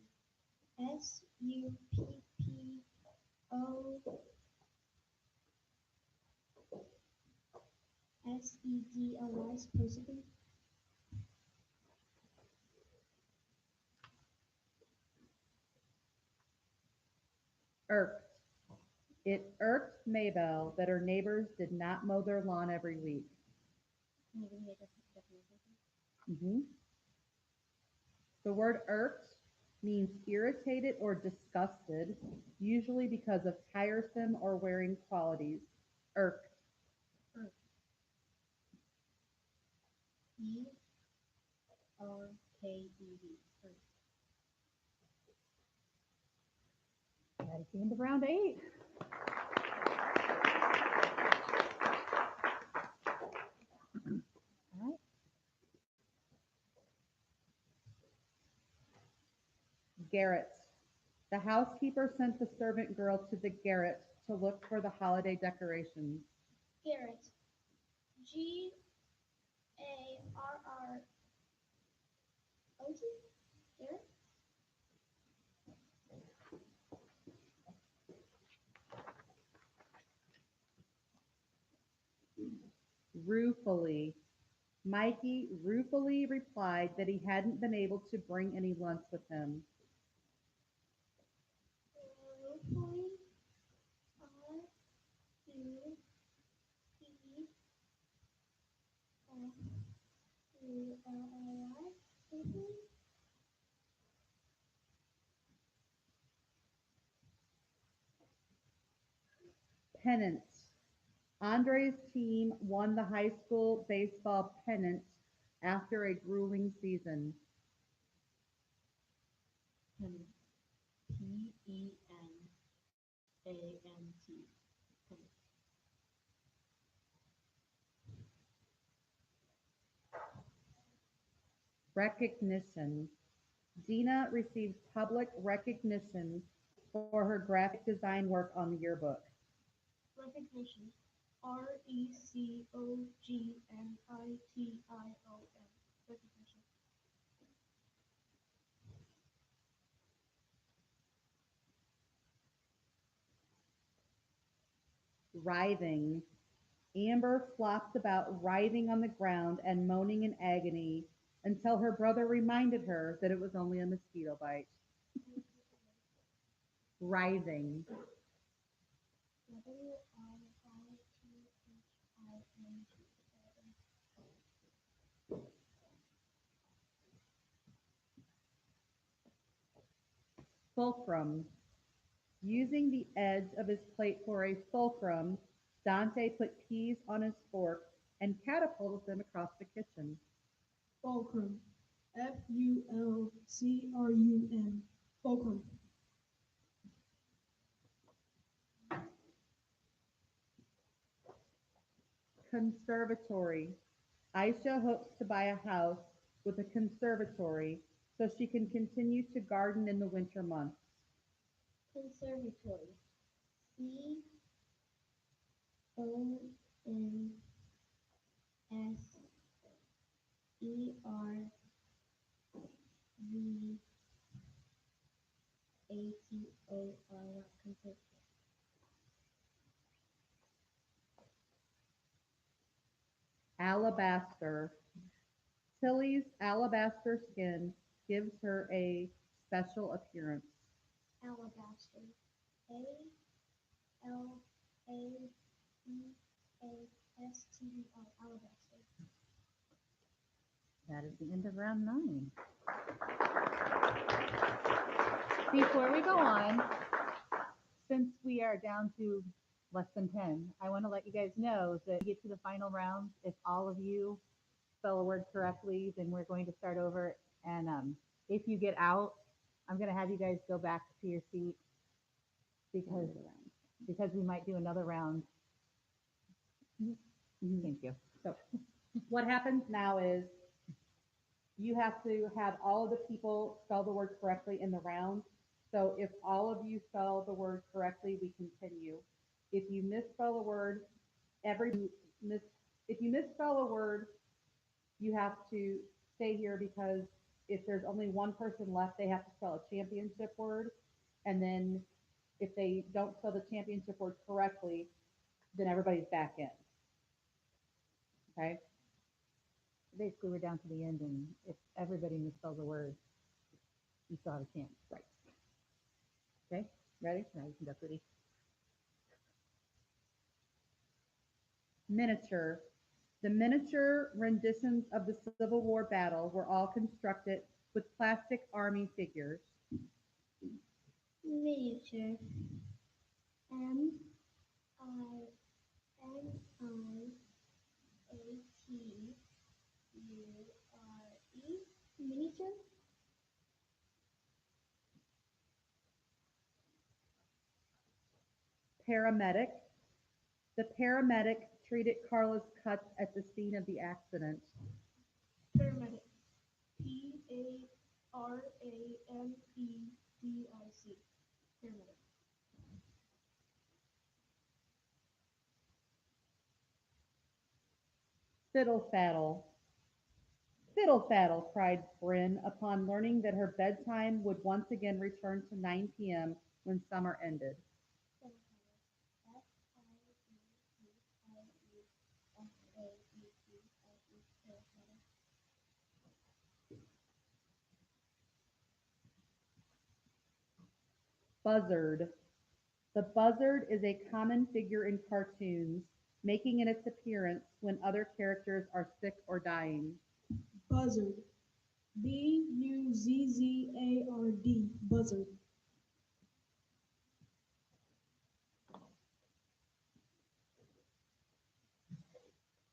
S-U-P-P-O-S-E-D-L-Y. Supposedly. Irked. It irked Maybelle that her neighbors did not mow their lawn every week. Mhm. The word irked means irritated or disgusted, usually because of tiresome or wearing qualities. Irked. ERKED. At the end of round 8. All right. Garret. The housekeeper sent the servant girl to the garret to look for the holiday decorations. Garrett. GARROT. Garrett. Ruefully. Mikey ruefully replied that he hadn't been able to bring any lunch with him. Ruefully. RUFULLY. Pennant. Andre's team won the high school baseball pennant after a grueling season. PENANT. Recognition. Dina received public recognition for her graphic design work on the yearbook. Recognition. RECOGNITION. Recognition. Writhing. Amber flopped about writhing on the ground and moaning in agony until her brother reminded her that it was only a mosquito bite. Writhing. Fulcrum. Using the edge of his plate for a fulcrum, Dante put peas on his fork and catapulted them across the kitchen. Fulcrum. FULCRUM. Fulcrum. Conservatory. Aisha hopes to buy a house with a conservatory so she can continue to garden in the winter months. Conservatory. Conservatory. Alabaster. Tilly's alabaster skin gives her a special appearance. Alabaster. ALABASTER. Alabaster. That is the end of round 9. Before we go on, since we are down to less than 10, I want to let you guys know that to get to the final round, if all of you spell a word correctly, then we're going to start over. And if you get out, I'm going to have you guys go back to your seat because we might do another round. Thank you. So what happens now is you have to have all of the people spell the word correctly in the round. So if all of you spell the word correctly, we continue. If you misspell a word, if you misspell a word, you have to stay here because if there's only one person left, they have to spell a championship word. And then if they don't spell the championship word correctly, then everybody's back in. Okay? Basically, we're down to the end, and if everybody misspells a word, you still have a chance. Right. Okay, ready? Now you can go, Cootie. Miniature. The miniature renditions of the Civil War battle were all constructed with plastic army figures. Miniature. M-I-N-I-A-T-U-R-E. Miniature. Paramedic. The paramedic treated Carla's cuts at the scene of the accident. Paramedic. P-A-R-A-M-E-D-I-C. Paramedic. Fiddle faddle. Fiddle faddle, cried Bryn upon learning that her bedtime would once again return to 9 p.m. when summer ended. Buzzard. The buzzard is a common figure in cartoons, making it its appearance when other characters are sick or dying. Buzzard. B-U-Z-Z-A-R-D. Buzzard.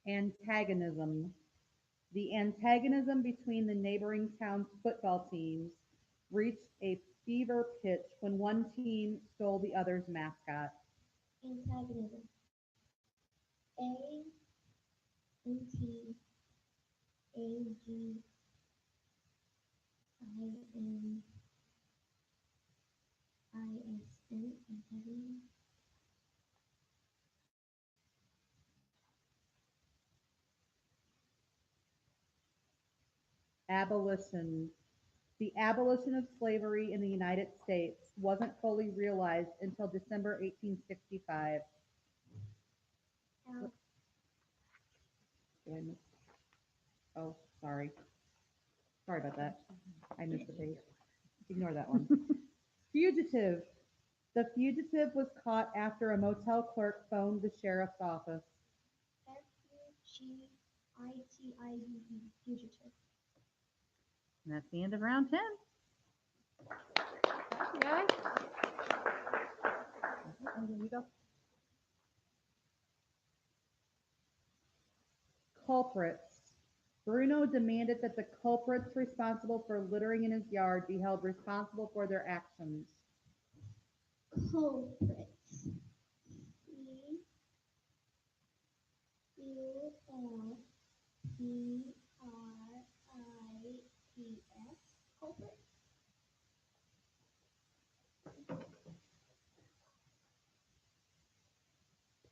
Antagonism. The antagonism between the neighboring town's football teams reached a fever pitch when one team stole the other's mascot. Antagonism. A-N-T-A-G-I-N-I-S-M. Antagonism. Abolition. The abolition of slavery in the United States wasn't fully realized until December 1865. Al- Did I miss? Oh, sorry. Sorry about that. I missed the page. Ignore that one. Fugitive. The fugitive was caught after a motel clerk phoned the sheriff's office. F-U-G-I-T-I-V-E. Fugitive. And that's the end of round 10. Guys. And here you go. Culprits. Bruno demanded that the culprits responsible for littering in his yard be held responsible for their actions. Culprits. C-U-L-P-R-I-T-S. Culprit.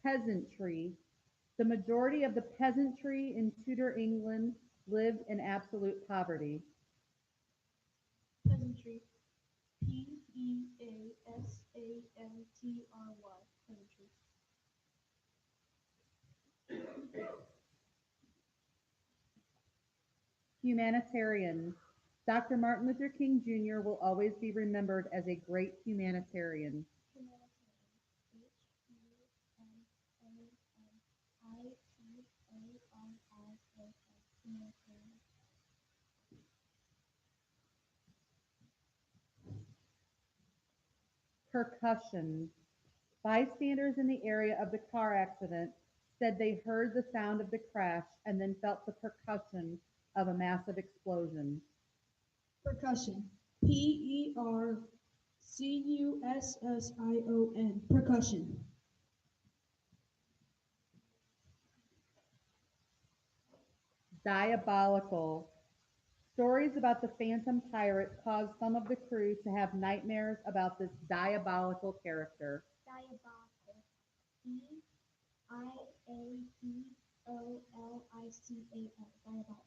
Peasantry. The majority of the peasantry in Tudor England lived in absolute poverty. Peasantry. P-E-A-S-A-N-T-R-Y. Peasantry. Humanitarian. Dr. Martin Luther King Jr. will always be remembered as a great humanitarian. Percussion. Bystanders in the area of the car accident said they heard the sound of the crash and then felt the percussion of a massive explosion. Percussion. P-E-R-C-U-S-S-I-O-N. Percussion. Diabolical. Stories about the Phantom Pirate caused some of the crew to have nightmares about this diabolical character. Diabolical. D-I-A-B-O-L-I-C-A-L. Diabolical.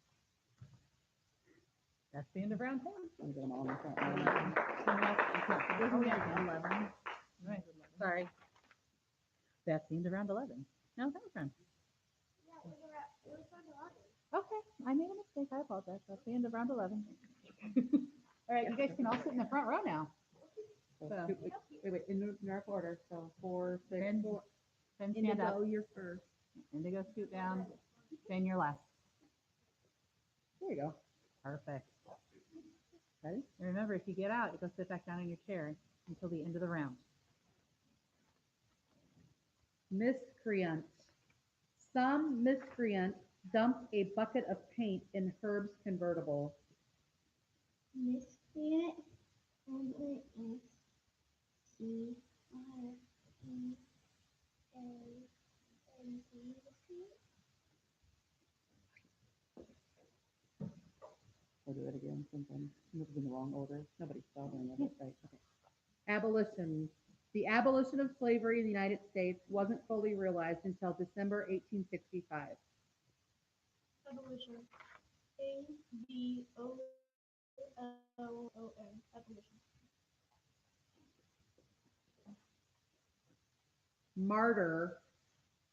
That's the end of round 10. I'm doing all my front 11. row. Oh, yeah, 11. Right. Sorry. That's the end of round 11. No, that was fun. Yeah, we were on the line. Okay, I made a mistake. I apologize. That's the end of round 11. All right, you guys can all sit in the front row now. So, So- wait, in numerical order. So 4, 6, Then- 4. Then stand up. Indigo, you're first. Indigo, scoot down. Then your left. There you go. Perfect. Ready? And remember, if you get out, you go sit back down in your chair until the end of the round. Miscreant. Some miscreant dumped a bucket of paint in Herb's convertible. Miscreant. Miscreant. I'll do it again since I'm moving in the wrong order. Nobody's spelling it right. Okay. Abolition. The abolition of slavery in the United States wasn't fully realized until December 1865. Abolition. ABOLON. Abolition. Martyr.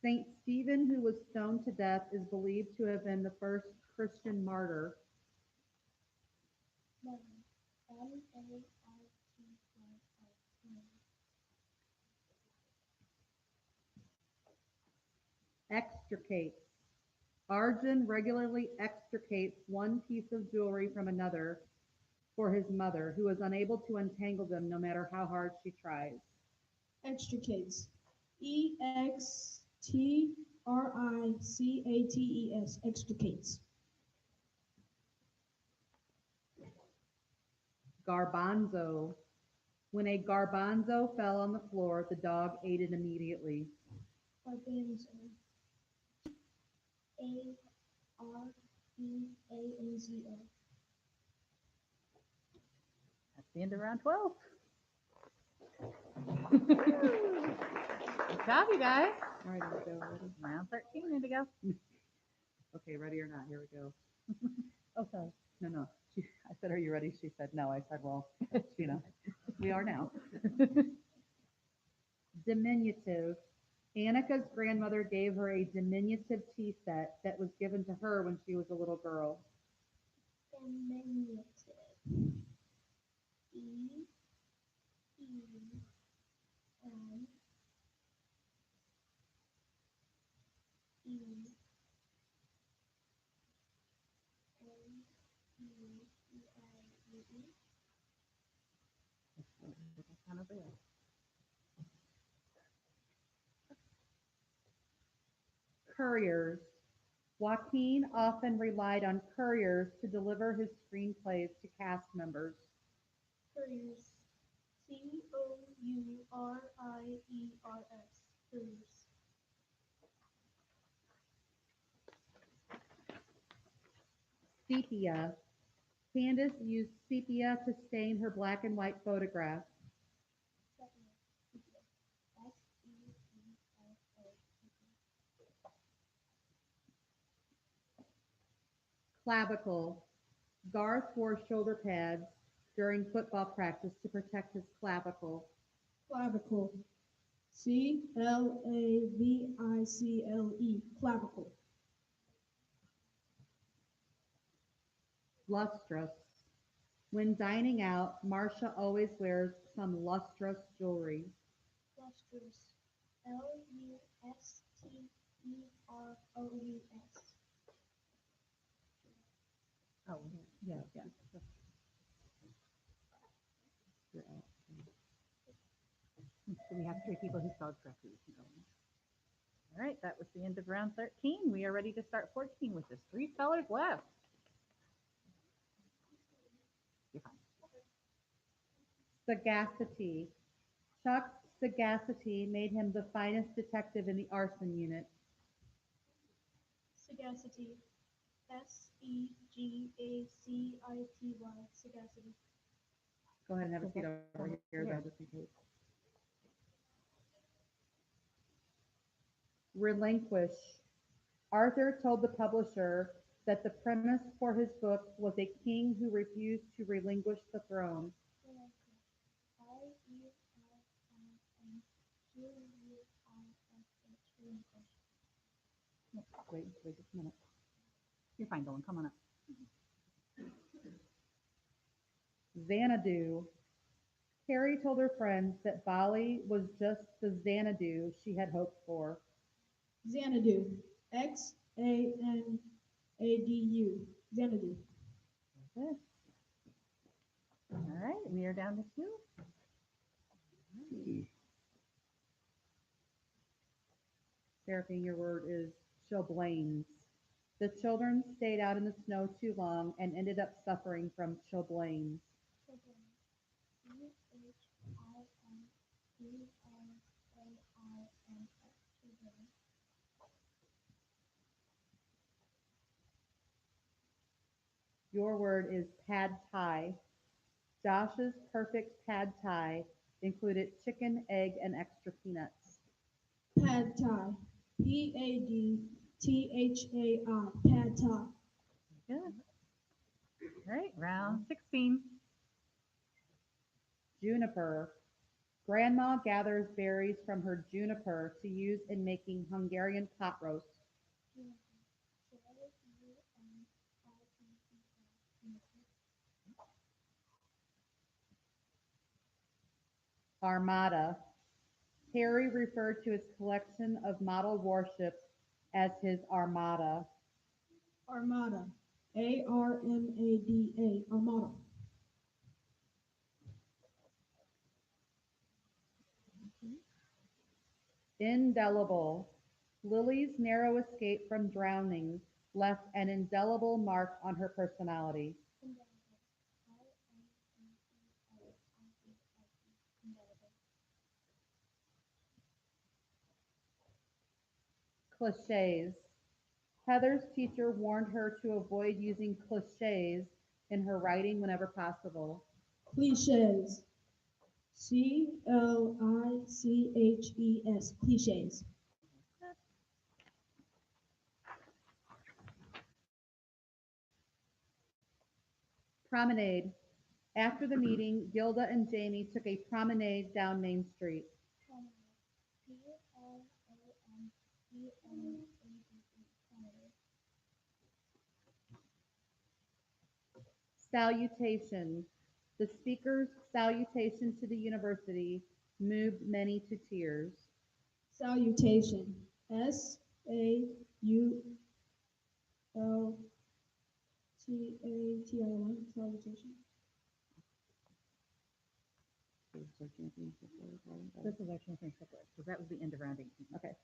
Saint Stephen, who was stoned to death, is believed to have been the first Christian martyr. Martin. MARTYR. Extricate. Arjun regularly extricates one piece of jewelry from another for his mother, who is unable to untangle them no matter how hard she tries. Extricates. EXTRICATES. Extricates. Garbanzo. When a garbanzo fell on the floor, the dog ate it immediately. Garbanzo. ARBANZO. That's the end of round 12. Good job, you guys. All right, here we go. Ready? Round 13, Indigo. Okay, ready or not? Here we go. Oh, sorry. No. I said, "Are you ready?" She said, "No." I said, "Well, we are now." Diminutive. Annika's grandmother gave her a diminutive tea set that was given to her when she was a little girl. Diminutive. E E N E N E. Kind of there. Couriers. Joaquin often relied on couriers to deliver his screenplays to cast members. Couriers. COURIERS. Couriers. Sepia. Candace used sepia to stain her black and white photographs. Clavicle. Garth wore shoulder pads during football practice to protect his clavicle. Clavicle. CLAVICLE. Clavicle. Lustrous. When dining out, Marcia always wears some lustrous jewelry. Lustrous. LUSTEROUS. Oh, yeah. You're out. So we have 3 people who spelled correctly. All right, that was the end of round 13. We are ready to start 14 with just 3 spellers left. You're fine. Sagacity. Chuck's sagacity made him the finest detective in the arson unit. Sagacity. SEGACITY. Sagacity. Go ahead and have a seat over here, though, just in case. Relinquish. Arthur told the publisher that the premise for his book was a king who refused to relinquish the throne. Wait just a minute. You're fine, Dylan. Come on up. Xanadu. Carrie told her friends that Bali was just the Xanadu she had hoped for. Xanadu. Xanadu. Xanadu. Good. All right, we are down to two. Seraphine, your word is chilblains. The children stayed out in the snow too long and ended up suffering from chilblains. Children. CHILDREN. Children. Your word is pad thai. Josh's perfect pad thai included chicken, egg, and extra peanuts. Pad Thai. PADTHAI. Pad Thai. Good. All right, round 16. Juniper. Grandma gathers berries from her juniper to use in making Hungarian pot roast. Armada. Harry referred to his collection of model warships as his armada. Armada. ARMADA. Armada. Indelible. Lily's narrow escape from drowning left an indelible mark on her personality. Cliches. Heather's teacher warned her to avoid using cliches in her writing whenever possible. Cliches. CLICHES. Cliches. Promenade. After the meeting, Gilda and Jamie took a promenade down Main Street. Salutation. The speaker's salutation to the university moved many to tears. Salutation. SAULTATION. Salutation. This is our championship word, because that was the end of round 18. Okay.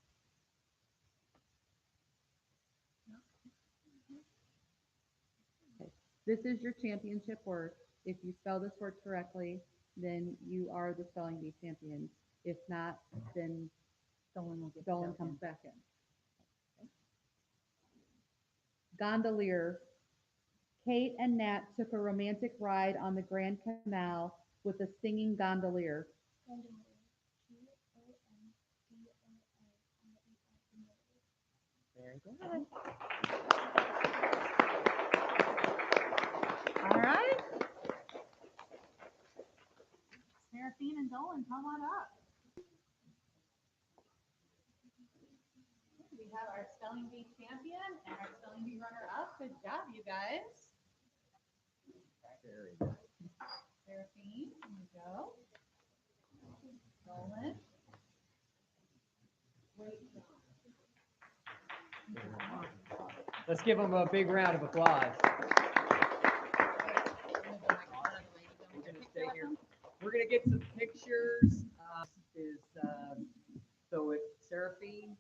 Okay. This is your championship word. If you spell this word correctly, then you are the spelling bee champion. If not, then Dolan will get Dolan that comes in. back in. Gondolier. Kate and Nat took a romantic ride on the Grand Canal with a singing gondolier. Very good. All right. Seraphine and Dolan, come on up. We have our spelling bee champion and our spelling bee runner-up. Good job, you guys. Very good. Seraphine, here you go. Dolan. Great job. Let's give them a big round of applause. We're gonna stay here. We're gonna get some pictures. So it's Seraphine.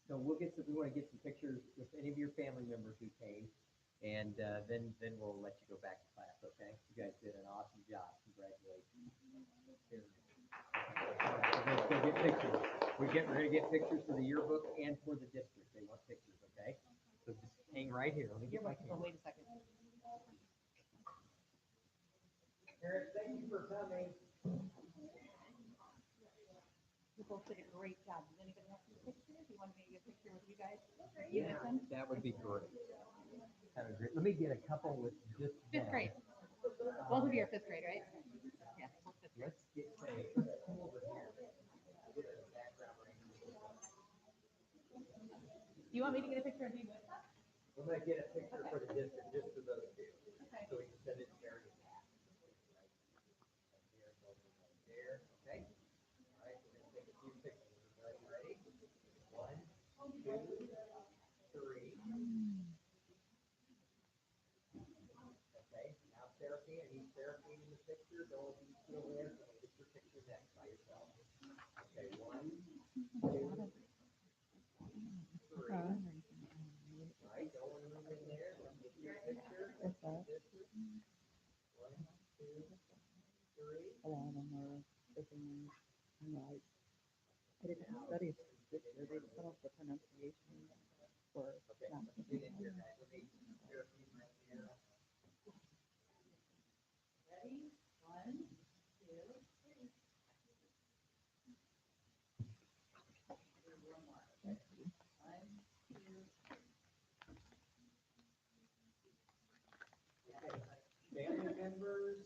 So we want to get some pictures with any of your family members who came, and then we'll let you go back to class. Okay? You guys did an awesome job. Congratulations. Let's go get pictures. We're gonna get pictures for the yearbook and for the district. They want pictures. Okay? So just hang right here. Let me get my camera. Wait a second. Parents, thank you for coming. You both did a great job. Does anybody have some pictures? You want me to get a picture with you guys? Yeah, that would be great. That would be great. Let me get a couple with just Fifth them. grade. Both of you are fifth grade, right? Yeah, both fifth grade. Let's get come over here. Get a background right here. Do you want me to get a picture of you with us? We're gonna get a picture for the district, just for those two. Okay. So we can send it to Mary. There, okay? All right, we're gonna take a three. Okay, now Seraphine, I need Seraphine in the picture. Don't be still there. So get your picture next by yourself. Okay, 1, 2, 3. All right, no one move in there. Get your picture. What's that? 1, 2, 3. I didn't study it this year. They set up the pronunciation for Okay, get in here, guys. Let me Seraphine right here. Ready? 1, 2, 3. Do one more. 1, 2. Family members,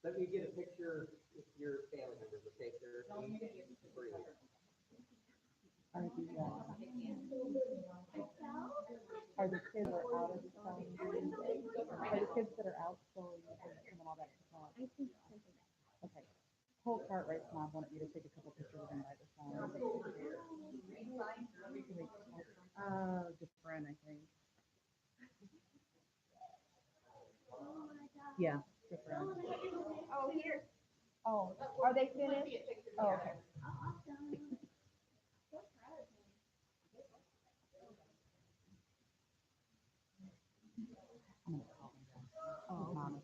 let me get a picture with your family members, okay, sir? Tell them you're gonna get the For you. Are the kids that are out of the phone? Are the kids that are out still and all that stuff? Okay. Hold Cartwright's mom wanted me to take a couple pictures of them by the phone. Just friend, I think. Yeah, just friend. Oh, here. Oh, are they finished? Oh, okay. I'm gonna call him. Oh, mom is.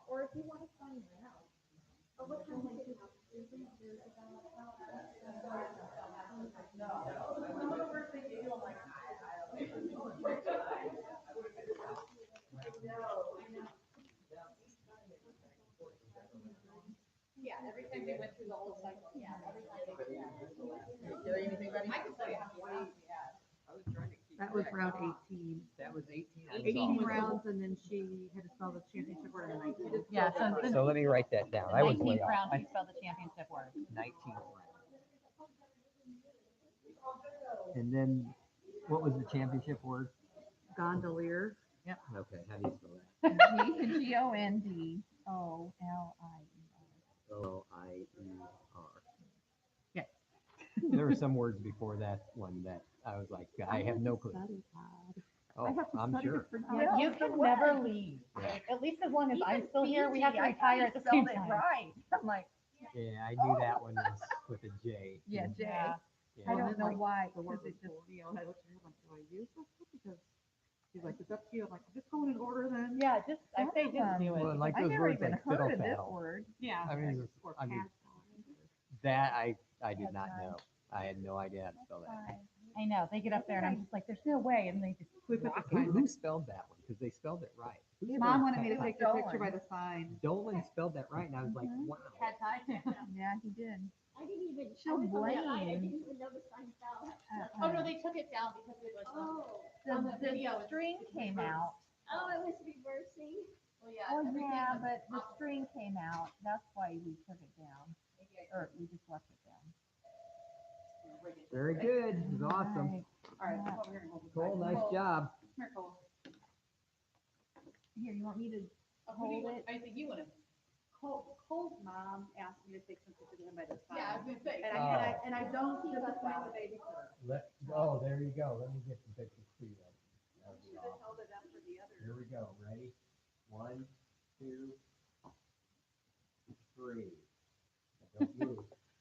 Or if you want to find out. Or what kind of thing? Yeah, every time we went through the whole cycle, yeah, every time they did that. Anything, buddy? I can tell you how many rounds we had. I was trying to keep. That was track. round 18. That was 18. I was 18 off. rounds, and then she had to spell the championship word in the 19th. Yeah, so the So let me write that down. I was way 19th off. round, we spelled the championship word. 19th round. And then, what was the championship word? Gondolier. Okay, how do you spell that? Gondolier. Olier. Yes. There were some words before that one that I was like, I have no clue. Oh, I'm sure. You can never leave. Yeah. At least as long as I'm Even still here, we have to Fiji, I retire at the spelled same it time. right. I'm like, Yeah, I knew that one was with a J. Yeah, Jay. yeah. Yeah. I don't know why. The one Because it just, before, you know, I looked at her like, do I use this? Because she's like, it's up to you. I'm like, just go in order then. yeah, just, I say just do it. Well, like I those never words even like heard fiddle of this faddle. word. Yeah. I mean, Or I mean, past. that I did not know. I had no idea how to spell that. I know, they get up there and I'm just like, there's no way, and they just. We put the Who, sign. who spelled that one? Because they spelled it right. Who Mom spelled wanted me to Pat? take the picture by the sign. Dolan spelled that right, and I was like, wow. Had time. Yeah, he did. I didn't even. She'll I was on the side, I blame. didn't even know the sign fell. Oh, no, they took it down because it was, Oh. on the video, it's string came out. Oh, it was reversing. well, yeah. Well, everything yeah, was but the up. string came out. That's why we took it down, or we just left it down. Very good. It was awesome. All right, that's what we're gonna hold. Cole, nice job. Come here, Cole. Here, you want me to? Oh, who do you Hold want? I think you want to. Cole's mom asked me to take some pictures of him by the sign. Yeah, I was gonna say. And I don't justify the baby. Oh, there you go. Let me get some pictures.